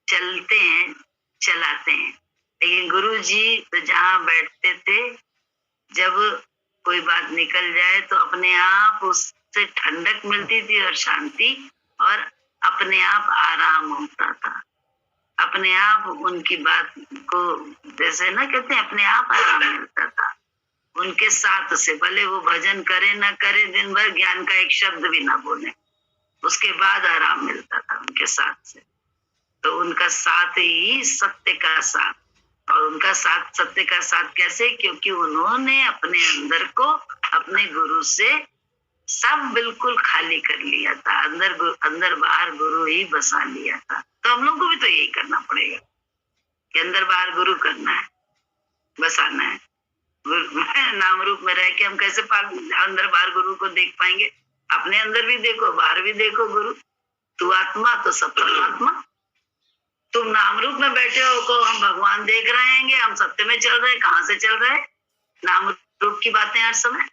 B: चलते हैं, चलाते हैं, लेकिन गुरुजी तो जहाँ बैठते थे, जब कोई बात निकल जाए तो अपने आप उससे ठंडक मिलती थी और शांति, और अपने आप आराम होता था। अपने आप उनकी बात को, जैसे ना कहते हैं, अपने आप आराम मिलता था उनके साथ से। भले वो भजन करे ना करे, दिन भर ज्ञान का एक शब्द भी ना बोले, उसके बाद आराम मिलता था उनके साथ से। तो उनका साथ ही सत्य का साथ, और उनका साथ सत्य का साथ कैसे? क्योंकि उन्होंने अपने अंदर को अपने गुरु से सब बिल्कुल खाली कर लिया था। अंदर बाहर गुरु ही बसा लिया था। तो हम लोग को भी तो यही करना पड़ेगा कि अंदर बाहर गुरु करना है, बसाना है। नाम रूप में रह के हम कैसे अंदर बाहर गुरु को देख पाएंगे? अपने अंदर भी देखो, बाहर भी देखो गुरु। तू आत्मा तो सब परमात्मा। तुम नाम रूप में बैठे हो को हम भगवान देख रहे हैं, हम सत्य में चल रहे हैं। कहाँ से चल रहे हैं? नाम रूप की बातें हर समय।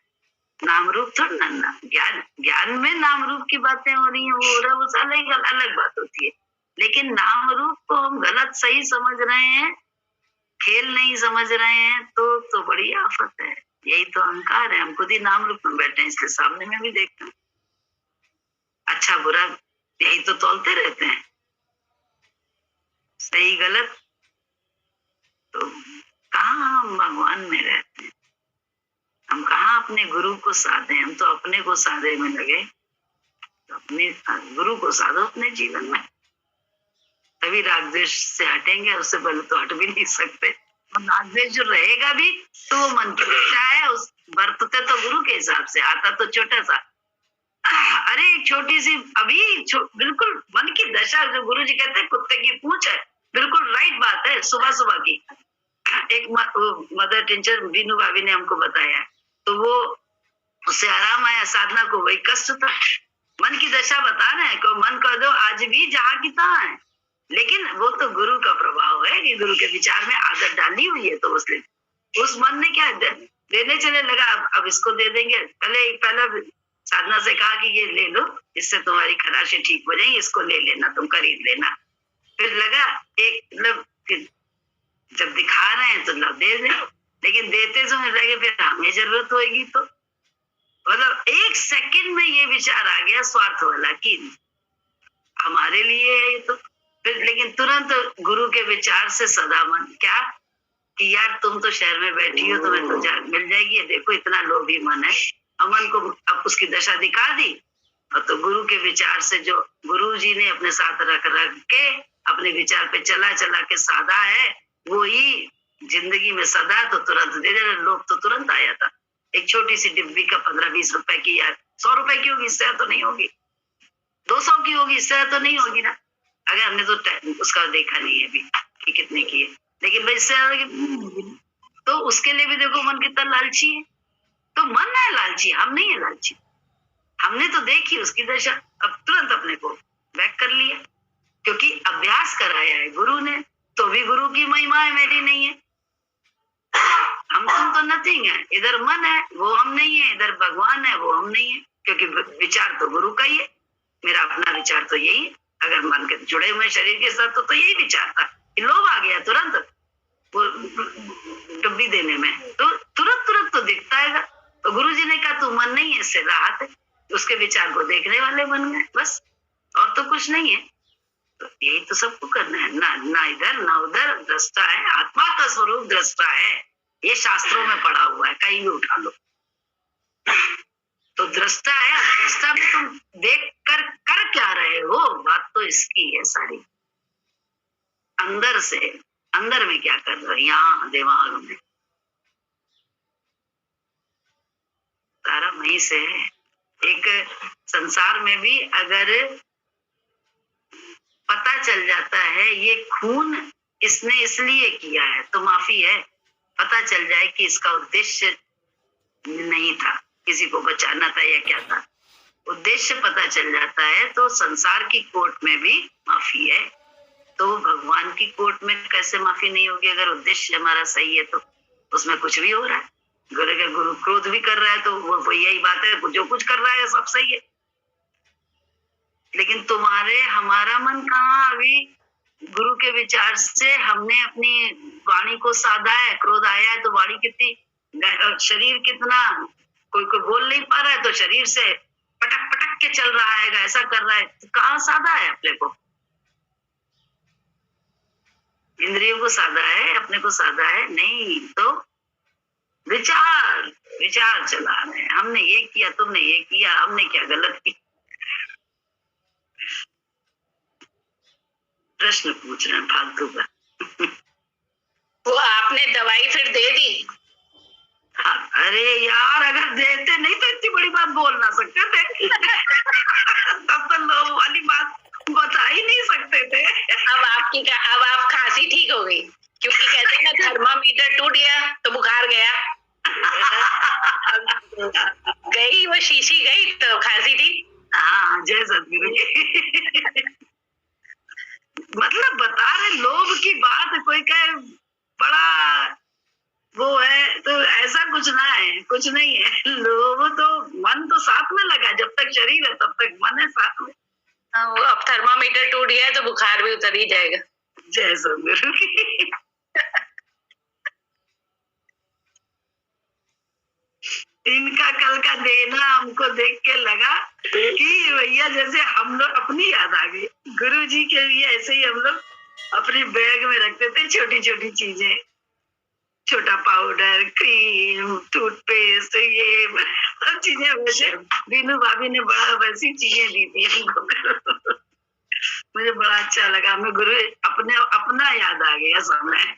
B: नाम रूप थोड़ा ना, ज्ञान में नाम रूप की बातें हो रही हैं, वो हो रहा है, वो अलग बात होती है। लेकिन नाम रूप को हम गलत सही समझ रहे हैं, खेल नहीं समझ रहे हैं, तो बड़ी आफत है। यही तो अहंकार है। हम खुद ही नाम रूप में बैठे हैं, इसलिए सामने में भी देखते हैं अच्छा बुरा, यही तो तौलते रहते हैं, सही गलत। तो कहाँ हम भगवान में रहते हैं? हम कहाँ अपने गुरु को साधे? हम तो अपने को साधे में लगे। तो अपने गुरु को साधो अपने जीवन में, तभी राग द्वेष से हटेंगे। उससे पहले तो हट भी नहीं सकते। राग द्वेष जो रहेगा भी तो वो मन की दशा है। उस बरतते तो गुरु के हिसाब से, आता तो छोटा सा, अरे एक छोटी सी अभी बिल्कुल मन की दशा, जो गुरु जी कहते हैं कुत्ते की पूंछ है, बिल्कुल राइट बात है। सुबह सुबह की एक मदर टीचर बीनू भाभी ने हमको बताया, तो वो उससे आराम आया, साधना को वही कष्ट था। मन की दशा बताना है को मन कर दो आज भी जहाँ की तहाँ है, लेकिन वो तो गुरु का प्रभाव है कि गुरु के विचार में आदत डाली हुई है। तो उस मन ने क्या देने चले लगा, अब इसको दे देंगे। पहले साधना से कहा कि ये ले लो, इससे तुम्हारी खराशें ठीक हो जाएंगी, इसको ले लेना, तुम खरीद लेना। फिर लगा एक जब दिखा रहे हैं तो दे दे, लेकिन देते समय लगे फिर हमें जरूरत होगी। तो मतलब एक सेकंड में ये विचार आ गया स्वार्थ वाला कि हमारे लिए है ये। तो फिर लेकिन तुरंत गुरु के विचार से सदा मन क्या कि यार तुम तो शहर में बैठी हो, तुम्हें तो मिल जाएगी, देखो इतना लोभी मन है। अमन को अब उसकी दशा दिखा दी, और तो गुरु के विचार से जो गुरु जी ने अपने साथ रख के अपने विचार पे चला के साधा है, वो ही जिंदगी में सदा। तो तुरंत दे दे, लोग तो तुरंत आया था। एक छोटी सी डिब्बी का 15-20 रुपए की, यार 100 रुपए की होगी, इससे तो नहीं होगी। 200 की होगी, इससे तो नहीं होगी ना। अगर हमने तो उसका देखा नहीं है अभी कि कितने की है, लेकिन भाई इससे तो उसके लिए भी देखो मन कितना लालची है। तो मन है लालची, हम नहीं है लालची। हमने तो देखी उसकी दशा, अब तुरंत अपने को बैक कर लिया, क्योंकि अभ्यास कराया है गुरु ने। तो भी गुरु की महिमा है, मेरी नहीं है। हम तुम तो नथिंग है। इधर मन है वो हम नहीं है, इधर भगवान है वो हम नहीं है, क्योंकि विचार तो गुरु का ही है। मेरा अपना विचार तो यही है। अगर मन के जुड़े हुए शरीर के साथ तो यही विचार था। लोभ आ गया तुरंत वो डुब्बी देने में, तो तुरंत तो दिखता है। तो गुरु जी ने कहा तू मन नहीं है, इससे राहत है। उसके विचार को देखने वाले बन गए, बस और तो कुछ नहीं है। तो यही तो सबको करना है, ना इधर ना उधर। दृष्टा है, आत्मा का स्वरूप दृष्टा है। ये शास्त्रों में पढ़ा हुआ है, कहीं भी उठा लो। तो दृष्टा है, दृष्टा में तुम देख कर क्या रहे हो, बात तो इसकी है सारी। अंदर में क्या कर रहे हो, यहाँ दिमाग में। सारा वहीं से है। एक संसार में भी अगर पता चल जाता है ये खून इसने इसलिए किया है तो माफी है, पता चल जाए कि इसका उद्देश्य नहीं था, किसी को बचाना था या क्या था, उद्देश्य पता चल जाता है तो संसार की कोर्ट में भी माफी है। तो भगवान की कोर्ट में कैसे माफी नहीं होगी? अगर उद्देश्य हमारा सही है तो उसमें कुछ भी हो रहा है। गुरु क्रोध भी कर रहा है तो वो यही बात है, जो कुछ कर रहा है सब सही है। लेकिन तुम्हारे हमारा मन कहाँ अभी गुरु के विचार से हमने अपनी वाणी को साधा है। क्रोध आया है तो वाणी कितनी, शरीर कितना, कोई बोल नहीं पा रहा है तो शरीर से पटक पटक के चल रहा है, ऐसा कर रहा है, तो कहाँ साधा है अपने को? इंद्रियों को साधा है, अपने को साधा है नहीं। तो विचार चला रहे हैं, हमने ये किया, तुमने ये किया, हमने क्या गलत किया, प्रश्न पूछ रहे हैं फालतू का।
A: वो आपने दवाई फिर दे दी?
B: हाँ, अरे यार अगर देते नहीं तो इतनी बड़ी बात बोल ना सकते थे। तब तो लोग वाली बात बता ही नहीं सकते थे।
A: अब आप खांसी ठीक हो गई, क्योंकि कहते हैं ना थर्मामीटर टूट गया तो बुखार गया। गई वो शीशी गई तो खांसी थी।
B: हाँ, जय सतगुरु। मतलब बता रहे लोभ की बात, कोई कहे बड़ा वो है तो ऐसा कुछ ना है, कुछ नहीं है। लोभ तो मन तो साथ में लगा, जब तक शरीर है तब तक मन है साथ में।
A: वो अब थर्मामीटर टूट गया तो बुखार भी उतर ही जाएगा।
B: जय सतगुरु। इनका कल का देना हमको देख के लगा कि भैया जैसे हम लोग अपनी याद आ गई। गुरु जी के लिए ऐसे ही हम लोग अपनी बैग में रखते थे छोटी छोटी चीजें, छोटा पाउडर, क्रीम, टूथपेस्ट, ये सब चीजें। वैसे बीनू भाभी ने बड़ा वैसी चीजें दी थी हमको। मुझे बड़ा अच्छा लगा, मैं गुरु अपना याद आ गया समय।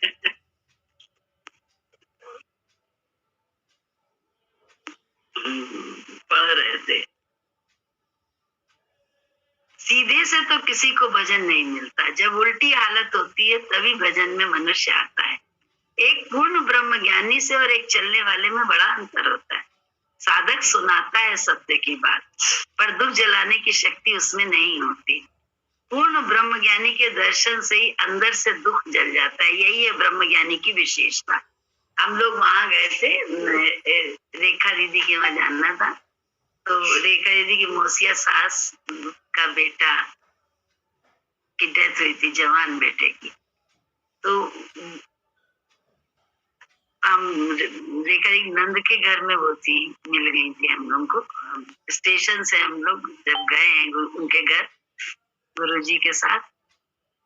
B: पढ़ रहे थे। सीधे से तो किसी को भजन नहीं मिलता, जब उल्टी हालत होती है तभी भजन में मनुष्य आता है। एक पूर्ण ब्रह्म ज्ञानी से और एक चलने वाले में बड़ा अंतर होता है। साधक सुनाता है सत्य की बात, पर दुख जलाने की शक्ति उसमें नहीं होती। पूर्ण ब्रह्म ज्ञानी के दर्शन से ही अंदर से दुख जल जाता है। यही है ब्रह्म ज्ञानी की विशेषता। हम लोग वहां गए थे, रेखा दीदी के वहां जानना था, तो रेखा दीदी की मौसिया सास का बेटा की डेथ हुई थी, जवान बेटे की। तो हम रेखा दीदी नंद के घर में वो थी, मिल गई थी हम लोग को। स्टेशन से हम लोग जब गए हैं उनके घर गुरुजी के साथ,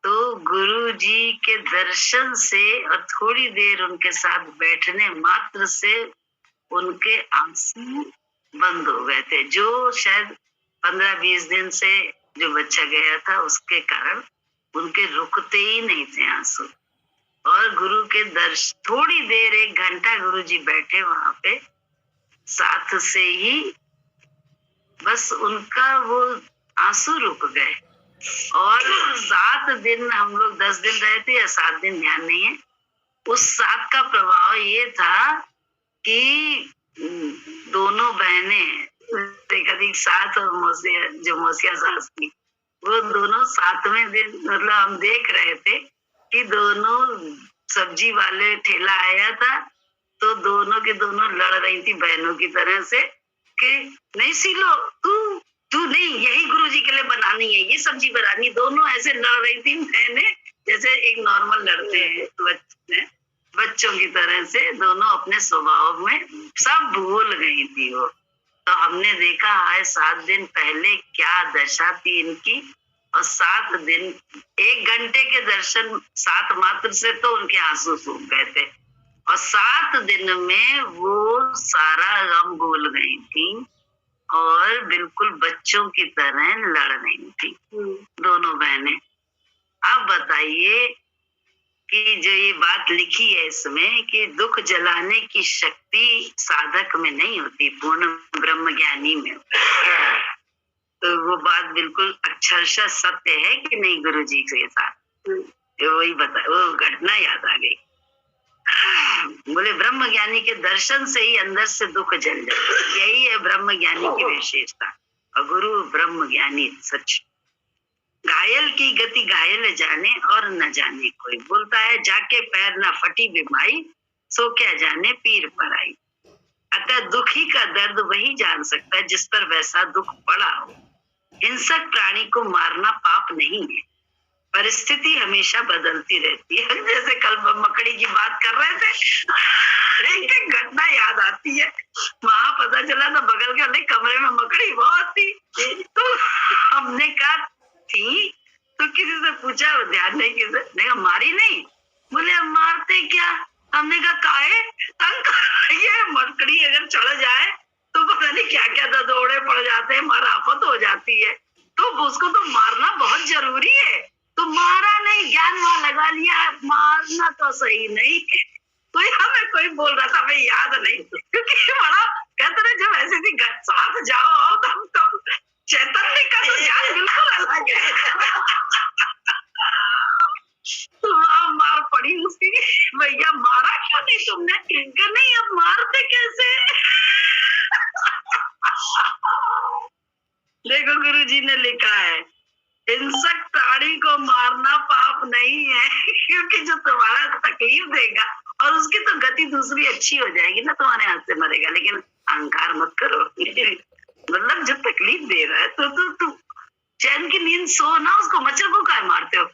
B: तो गुरुजी के दर्शन से और थोड़ी देर उनके साथ बैठने मात्र से उनके आंसू बंद हो गए थे। जो शायद 15-20 दिन से जो बच्चा गया था उसके कारण उनके रुकते ही नहीं थे आंसू। और गुरु के दर्शन थोड़ी देर, 1 घंटा गुरुजी बैठे वहां पे, साथ से ही बस उनका वो आंसू रुक गए। और 7 दिन हम लोग 10 दिन रहे थे या 7 दिन, ध्यान नहीं है। उस 7 का प्रभाव ये था कि दोनों बहनें, सास और मौसिया सास की, वो दोनों 7वें दिन, मतलब हम देख रहे थे कि दोनों सब्जी वाले ठेला आया था तो दोनों के दोनों लड़ रही थी बहनों की तरह से कि नहीं सीलो, तू नहीं, यही गुरुजी के लिए बनानी है, ये सब्जी बनानी। दोनों ऐसे लड़ रही थी मैंने, जैसे एक नॉर्मल लड़ते हैं बच्चों की तरह से। दोनों अपने स्वभाव में सब भूल गई थी वो। तो हमने देखा है 7 दिन पहले क्या दशा थी इनकी, और 7 दिन 1 घंटे के दर्शन 7 मात्र से तो उनके आंसू सूख गए थे। और 7 दिन में वो सारा गम भूल गई थी और बिल्कुल बच्चों की तरह लड़ रही थी दोनों बहनें। अब बताइए कि जो ये बात लिखी है इसमें कि दुख जलाने की शक्ति साधक में नहीं होती, पूर्ण ब्रह्म ज्ञानी में। तो वो बात बिल्कुल अक्षरशः सत्य है कि नहीं गुरु जी के साथ? तो वही बता, वो घटना याद आ गई। बोले ब्रह्म ज्ञानी के दर्शन से ही अंदर से दुख जल जाए, यही है ब्रह्म ज्ञानी की विशेषता। और गुरु ब्रह्म ज्ञानी सच। घायल की गति घायल जाने और न जाने कोई, बोलता है जाके पैर न फटी बीमाई, सो क्या जाने पीर पर आई। अतः दुखी का दर्द वही जान सकता है जिस पर वैसा दुख पड़ा हो। हिंसक प्राणी को मारना पाप नहीं है, परिस्थिति हमेशा बदलती रहती है। जैसे कल मकड़ी की बात कर रहे थे, एक घटना याद आती है। वहां पता चला था बगल के वाले कमरे में मकड़ी बहुत थी, तो हमने कहा थी, तो किसी से पूछा, ध्यान नहीं, किसी ने मारी नहीं। बोले हम मारते क्या? हमने कहा काहे? ये मकड़ी अगर चढ़ जाए तो पता नहीं क्या क्या दौड़े पड़ जाते हैं, मारा आफत हो जाती है, तो उसको तो मारना बहुत जरूरी है। तो मारा नहीं, ज्ञान वहां लगा लिया, मारना तो सही नहीं। कोई हमें कोई बोल रहा था, हमें याद नहीं, क्योंकि बड़ा कहते रहे जब ऐसे थी साथ जाओ आओ तब चैतन्य का तो ज्ञान बिल्कुल अलग है। तो वहां मार पड़ी उसकी, भैया मारा क्यों नहीं तुमने? कि नहीं अब मारते कैसे? देखो गुरुजी ने लिखा है हिंसक प्राणी को मारना पाप नहीं है, क्योंकि जो तुम्हारा तकलीफ देगा और उसकी तो गति दूसरी अच्छी हो जाएगी ना, तुम्हारे हाथ से मरेगा। लेकिन अहंकार मत करो। मतलब जो तकलीफ दे रहा है तो चैन की नींद सो ना, उसको मच्छर को काय मारते हो?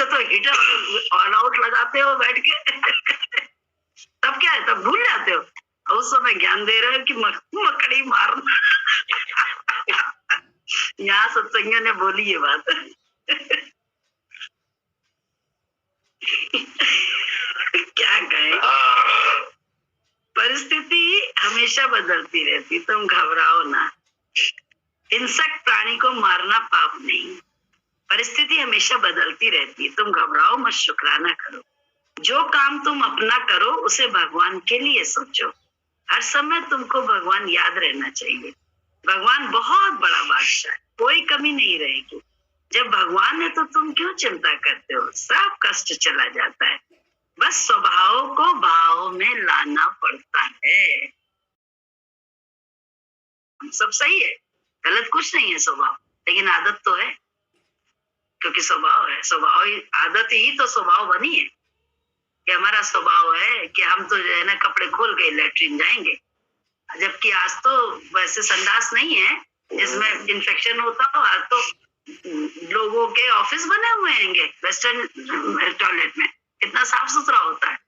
B: तो हीटर ऑल आउट लगाते हो बैठ के। तब क्या है, तब भूल जाते हो। उस समय ज्ञान दे रहे हो कि मकड़ी मारना। यहाँ सत्संगियों ने बोली ये बात। क्या कहें, परिस्थिति हमेशा बदलती रहती, तुम घबराओ ना। हिंसक प्राणी को मारना पाप नहीं, परिस्थिति हमेशा बदलती रहती है, तुम घबराओ मत, शुक्राना करो। जो काम तुम अपना करो उसे भगवान के लिए सोचो। हर समय तुमको भगवान याद रहना चाहिए। भगवान बहुत बड़ा बादशाह है, कोई कमी नहीं रहेगी। जब भगवान है तो तुम क्यों चिंता करते हो? सब कष्ट चला जाता है, बस स्वभाव को भाव में लाना पड़ता है। सब सही है, गलत कुछ नहीं है स्वभाव, लेकिन आदत तो है, क्योंकि स्वभाव है। स्वभाव ही आदत ही तो स्वभाव बनी है कि हमारा स्वभाव है कि हम तो जो है ना कपड़े खोल के लेटरिन जाएंगे, जबकि आज तो वैसे संडास नहीं है जिसमें इन्फेक्शन होता हो। आज तो लोगों के ऑफिस बने हुए हैं वेस्टर्न टॉयलेट में, कितना साफ सुथरा होता है।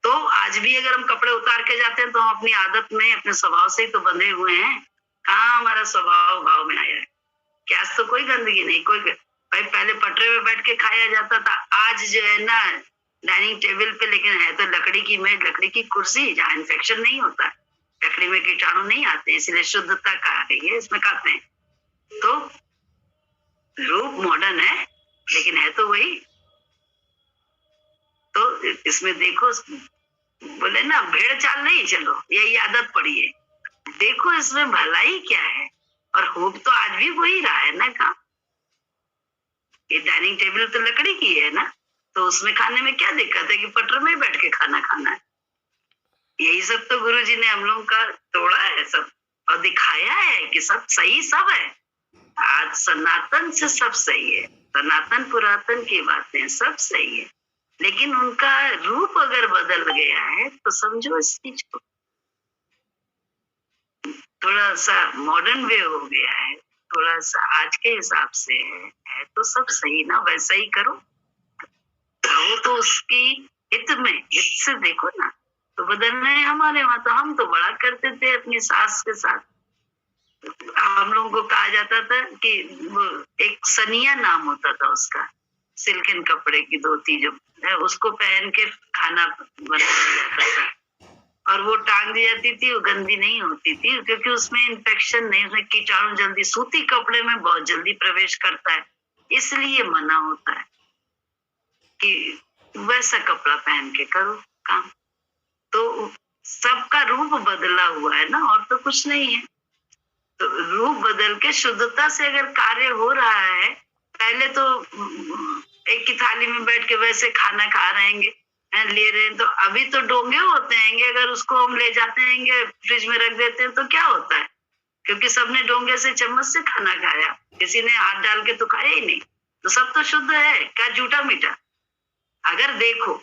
B: तो आज भी अगर हम कपड़े उतार के जाते हैं तो हम अपनी आदत में, अपने स्वभाव से ही तो बंधे हुए हैं। कहाँ हमारा स्वभाव भाव में आया है? क्या आज तो कोई गंदगी नहीं, कोई भाई पहले पटरे में बैठ के खाया जाता था, आज जो है ना डाइनिंग टेबल पे, लेकिन है तो लकड़ी की मेज, लकड़ी की कुर्सी, जहाँ इन्फेक्शन नहीं होता, लकड़ी में कीटाणु नहीं आते, इसलिए शुद्धता कहा गई है, इसमें कहते हैं। तो रूप मॉडर्न है लेकिन है तो वही। तो इसमें देखो, बोले ना भेड़ चाल नहीं चलो, यही आदत पड़ी है। देखो इसमें भलाई क्या है, और होप तो आज भी वही रहा है ना। काम ये डाइनिंग टेबल तो लकड़ी की है ना, तो उसमें खाने में क्या दिक्कत है कि पटर में बैठ के खाना खाना है। यही सब तो गुरुजी ने हम लोगों का तोड़ा है सब, और दिखाया है कि सब सही सब है। आज सनातन से सब सही है, सनातन पुरातन की बातें सब सही है, लेकिन उनका रूप अगर बदल गया है तो समझो इस चीज को थोड़ा सा मॉडर्न वे हो गया है, थोड़ा सा आज के हिसाब से है तो सब सही ना, वैसा ही करो। वो तो उसकी हित में, हित से देखो ना, तो बदलना है हमारे वहां। तो हम तो बड़ा करते थे अपनी सास के साथ। हम लोगों को कहा जाता था कि वो एक सनिया नाम होता था उसका, सिल्कन कपड़े की धोती जो है उसको पहन के खाना बनाया जाता था, और वो टांग दी जाती थी, वो गंदी नहीं होती थी क्योंकि उसमें इन्फेक्शन नहीं, उसमें कीटाणु जल्दी, सूती कपड़े में बहुत जल्दी प्रवेश करता है, इसलिए मना होता है। कि वैसा कपड़ा पहन के करो काम। तो सबका रूप बदला हुआ है ना, और तो कुछ नहीं है। तो रूप बदल के शुद्धता से अगर कार्य हो रहा है, पहले तो एक ही थाली में बैठ के वैसे खाना खा रहेंगे, ले रहे हैं, तो अभी तो डोंगे होते हैं, अगर उसको हम ले जाते हैं फ्रिज में रख देते हैं तो क्या होता है, क्योंकि सबने डोंगे से चम्मच से खाना खाया, किसी ने हाथ डाल के तो खाया ही नहीं। तो सब तो शुद्ध है, क्या झूठा मीठा अगर देखो।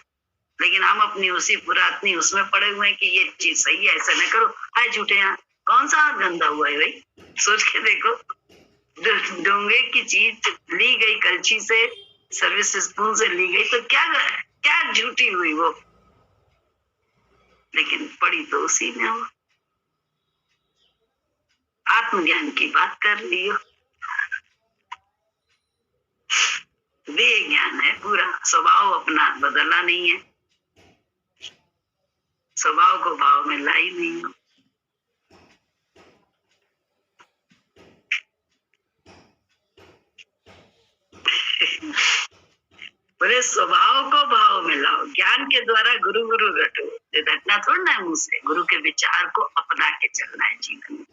B: लेकिन हम अपनी उसी पुरातनी उसमें पड़े हुए हैं कि ये चीज सही है, ऐसा न करो, हाय झूठे। यहाँ कौन सा हाथ गंदा हुआ है भाई, सोच के देखो। डोंगे की चीज ली गई कलछी से, सर्विस स्पून से ली गई, तो क्या झूठी हुई वो, लेकिन पड़ी तो उसी में हो। आत्मज्ञान की बात कर लियो, देह ज्ञान है पूरा, स्वभाव अपना बदला नहीं है, स्वभाव को भाव में लाई नहीं हो। बोले स्वभाव को भाव में लाओ, ज्ञान के द्वारा गुरु गुरु रटो। ये रटना थोड़ा ना है मुंह से, गुरु के विचार को अपना के चलना है जीवन में।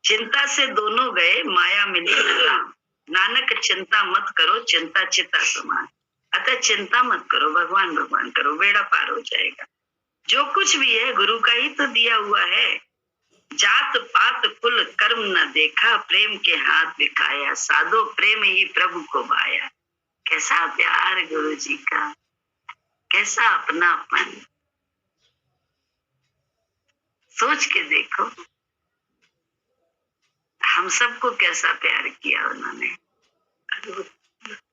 B: चिंता से दोनों गए, माया मिली न राम। नानक चिंता मत करो, चिंता चिता समान। अतः चिंता मत करो, भगवान भगवान करो, बेड़ा पार हो जाएगा। जो कुछ भी है गुरु का ही तो दिया हुआ है। जात पात कुल कर्म न देखा, प्रेम के हाथ बिकाया, साधो प्रेम ही प्रभु को भाया। कैसा प्यार गुरु जी का, कैसा अपनापन, सोच के देखो हम सबको कैसा प्यार किया उन्होंने,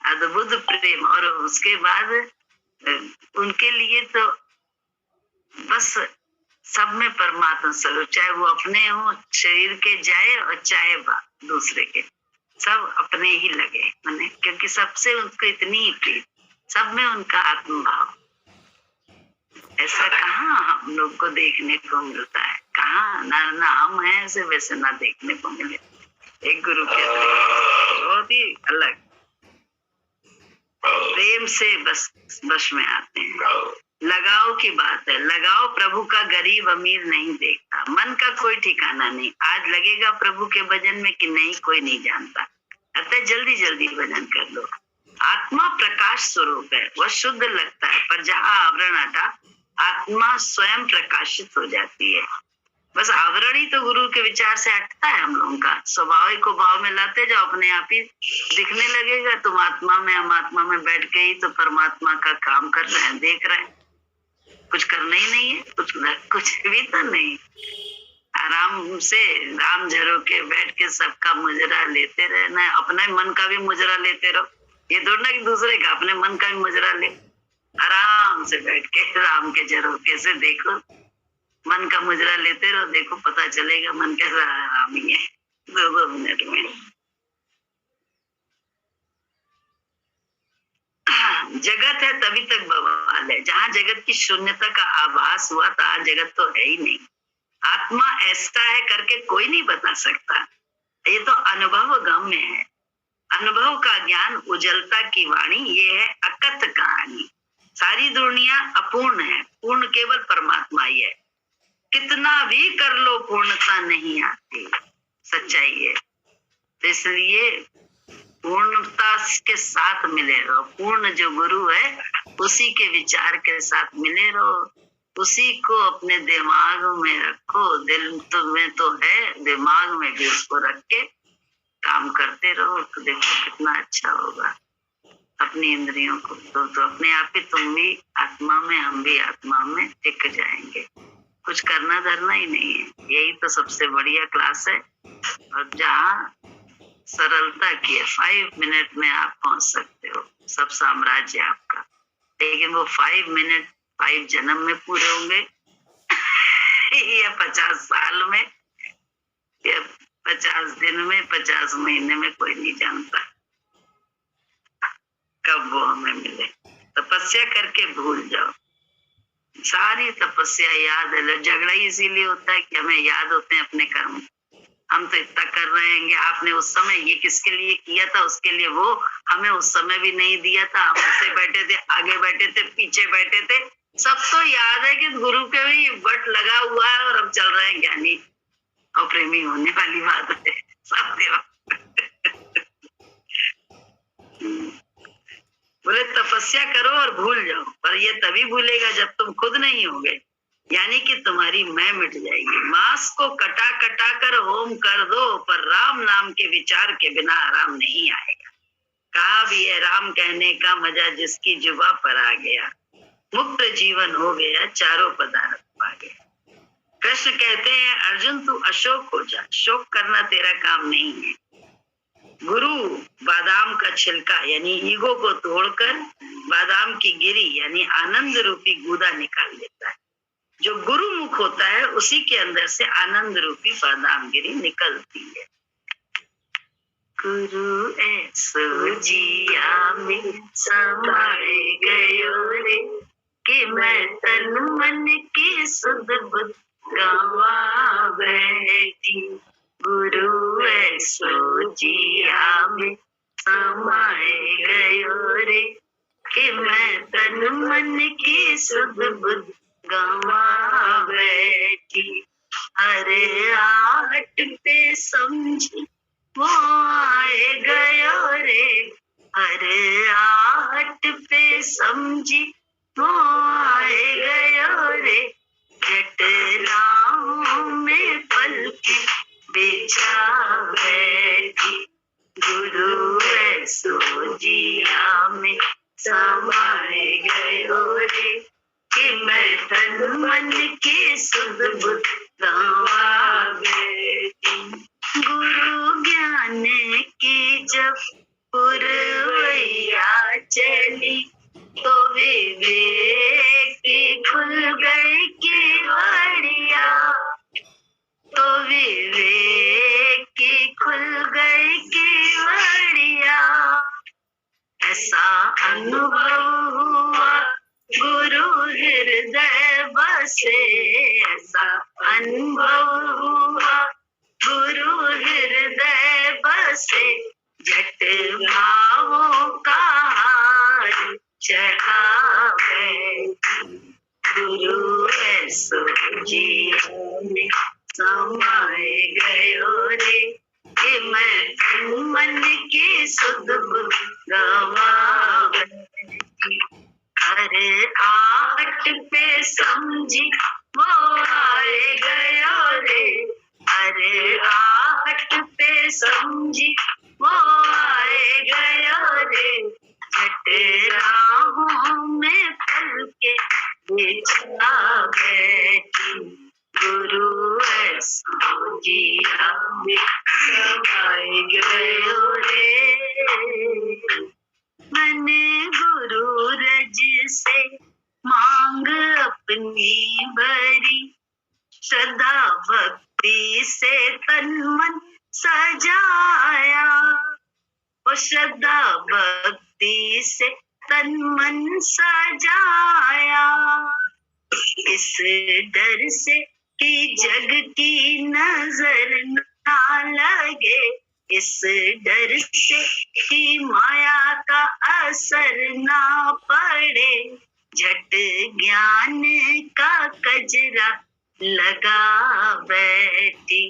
B: अद्भुत प्रेम। और उसके बाद उनके लिए तो बस सब में परमात्मा स्वरूप, चाहे वो अपने हो शरीर के जाए और चाहे दूसरे के, सब अपने ही लगे मैंने, क्योंकि सबसे उनको इतनी ही प्रीत, सब में उनका आत्मभाव। ऐसा कहाँ हम लोग को देखने को मिलता है, कहाँ ना हम हैं ऐसे वैसे ना देखने को मिले। एक गुरु के बहुत ही अलग प्रेम से बस में आते हैं। लगाव की बात है, लगाव प्रभु का गरीब अमीर नहीं देखता, मन का कोई ठिकाना नहीं। आज लगेगा प्रभु के भजन में कि नहीं, कोई नहीं जानता। अतः जल्दी जल्दी भजन कर लो। आत्मा प्रकाश स्वरूप है, वह शुद्ध लगता है, पर जहाँ आवरण हटा आत्मा स्वयं प्रकाशित हो जाती है। बस आवरण ही तो गुरु के विचार से हटता है हम लोगों का। स्वभाव को भाव में लाते जाओ, अपने आप ही दिखने लगेगा। तुम आत्मा में, हम आत्मा में बैठ के ही तो परमात्मा का काम कर रहे हैं, देख रहे हैं। कुछ करना ही नहीं है, कुछ भी तो नहीं, आराम से राम झरो के बैठ के सबका मुजरा लेते रहना है। अपने मन का भी मुजरा लेते रहो, ये थोड़ा कि दूसरे का, अपने मन का भी मुजरा ले। आराम से बैठ के राम के झरोके से देखो, मन का मुजरा लेते रहो, देखो पता चलेगा मन कैसा आराम ही है 2 मिनट में। जगत है तभी तक बवाल है। जहाँ जगत की शून्यता का आभास हुआ था, आज जगत तो है ही नहीं। आत्मा ऐसा है करके कोई नहीं बता सकता, ये तो अनुभव गम्य है। अनुभव का ज्ञान, उजलता की वाणी, ये है अकथ कहानी। सारी दुनिया अपूर्ण है, पूर्ण केवल परमात्मा ही है। कितना भी कर लो पूर्णता नहीं आती, सच्चाई है। तो इसलिए पूर्णता के साथ मिले रहो। पूर्ण जो गुरु है उसी के विचार के साथ मिले रहो, उसी को अपने दिमाग में रखो। दिल तो में तो है, दिमाग में भी उसको रख के काम करते रहो, तो देखो कितना अच्छा होगा। अपनी इंद्रियों को तो अपने आप ही तुम भी आत्मा में, हम भी आत्मा में टिक जाएंगे। कुछ करना धरना ही नहीं है, यही तो सबसे बढ़िया क्लास है। और जहाँ सरलता की है, 5 मिनट में आप पहुंच सकते हो, सब साम्राज्य आपका। लेकिन वो 5 मिनट 5 जन्म में पूरे होंगे या 50 साल में या 50 दिन में, 50 महीने में, कोई नहीं जानता कब वो हमें मिले। तपस्या करके भूल जाओ, सारी तपस्या याद है। झगड़ा ही इसीलिए होता है कि हमें याद होते हैं अपने कर्म। हम तो इतना कर रहे हैं, आपने उस समय ये किसके लिए किया था, उसके लिए वो हमें उस समय भी नहीं दिया था। हम ऐसे बैठे थे, आगे बैठे थे, पीछे बैठे थे। सब तो याद है कि गुरु के भी बट लगा हुआ है और हम चल रहे हैं ज्ञानी और प्रेमी होने वाली बात है। बोले तपस्या करो और भूल जाओ, पर ये तभी भूलेगा जब तुम खुद नहीं होगे, यानी कि तुम्हारी मैं मिट जाएगी। मांस को कटा कटा कर होम कर दो, पर राम नाम के विचार के बिना आराम नहीं आएगा। कहा भी है राम कहने का मजा जिसकी जुबा पर आ गया, मुक्त जीवन हो गया, चारों पदार्थ पा गया। कृष्ण कहते हैं अर्जुन तू अशोक हो जा, शोक करना तेरा काम नहीं है। गुरु बादाम का छिलका यानी ईगो को तोड़कर बादाम की गिरी यानी आनंद रूपी गूदा निकाल देता है। जो गुरु मुख होता है उसी के अंदर से आनंद रूपी बादाम गिरी निकलती है। गुरु ऐसो जिया में समाए गयो रे, कि मैं तन मन की सुध बुध गावा बैठी। गुरु ऐसो जिया में समाए गयो रे, कि मैं तन मन की सुध बुध गावा बैठी। अरे आहट पे समझी वो आए गयो रे, अरे आहट पे समझी वो आए गयो रे। जटलाओं में पल के बिछा बैठी। गुरु ऐसो जिया में समाए गयो रे, कि मैं तन मन की सुध बुध गावा बैठी। गुरु ज्ञान की जब पुरवैया चली, तो विवेक की खुल गई केवड़िया, तो विवेक की खुल गई केवड़िया। ऐसा अनुभव हुआ गुरु हृदय बसे, ऐसा अनुभव हुआ गुरु हृदय बसे। झट भावों का हार चढ़ा बैठी। गुरु ऐसो जिया में समाए गयो रे, कि मैं तन मन की सुध बुध गवा बैठी। अरे आहट पे समझी वो आए गयो रे, अरे आहट पे समझी वो आए गयो रे। झट राहों में पल के बिछा बैठी। गुरु ऐसो जिया में समाए गयो रे। मैंने गुरु रज से मांग अपनी भरी, श्रद्धा भक्ति से तन मन सजाया। और श्रद्धा भक्ति से तन मन सजाया। इस डर से कि जग की नजर ना लगे, इस डर से कि माया का असर ना पड़े। झट ज्ञान का कजरा लगा बैठी।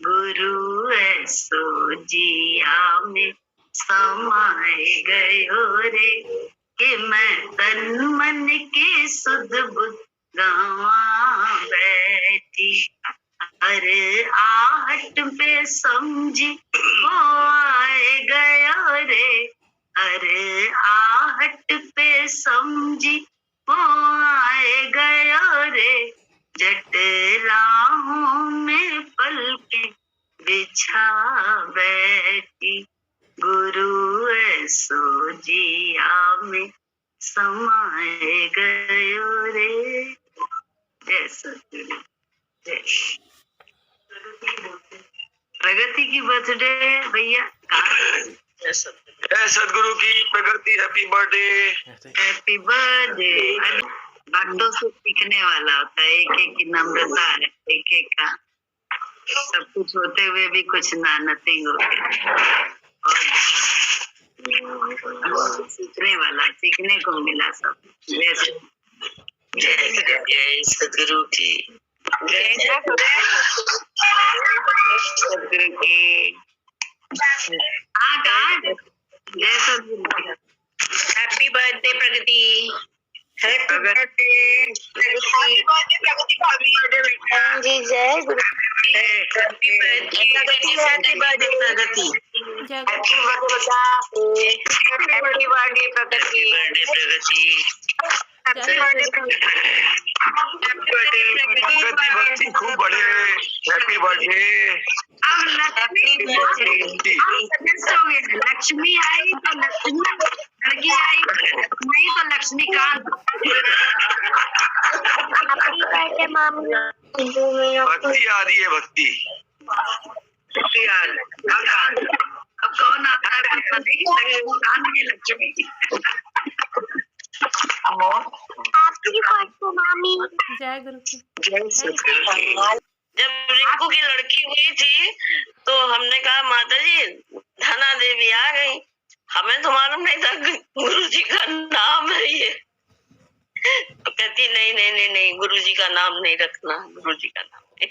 B: गुरु ऐसो जिया में समाए गयो रे, कि मैं तन मन की सुध बुध गावा बैठी। अरे आहट पे समझी वो आए गयो रे, अरे आहट पे समझी वो आए गयो रे। जट राहों में पल के बिछा बैठी। गुरु ऐसो जिया में समाए गयो रे। जय सतगुरु। जय प्रगति की बर्थडे भैया।
F: जय सतगुरु की प्रगति। Happy birthday.
B: Happy birthday. बातों से सीखने वाला होता है, एक एक की नम्रता है, एक एक का सब कुछ होते हुए भी कुछ ना नथिंग हो गया। और सीखने वाला, सीखने को मिला सब।
A: जय जय सदगुरु की, जय सदगुरु की।
B: हाँ कहाँ? जय सदगुरु।
A: हैप्पी बर्थडे प्रगति, हैप्पी बर्थडे प्रगति,
E: जी जय गुरु।
A: हैप्पी बर्थडे प्रगति, हैप्पी बर्थडे प्रगति, हैप्पी बर्थडे प्रगति,
F: प्रगति भक्ति खूब बढ़े। Happy birthday.
B: अब लक्ष्मी सदस्य हो गए। लक्ष्मी आई तो लक्ष्मी, लड़की आई नहीं तो लक्ष्मीकांत।
F: भक्ति आ रही है, भक्ति।
B: अब कौन आता है? लक्ष्मीकांत की लक्ष्मी।
E: आपकी बात मामी।
G: जय गुरु की।
A: जय सदगुरु की। जब रिंकू की लड़की हुई थी तो हमने कहा माता जी धना देवी आ गई, हमें तो मालूम नहीं था गुरु जी का नाम है ये। तो कहती नहीं नहीं नहीं नहीं, गुरु जी का नाम नहीं रखना, गुरु जी का नाम नहीं।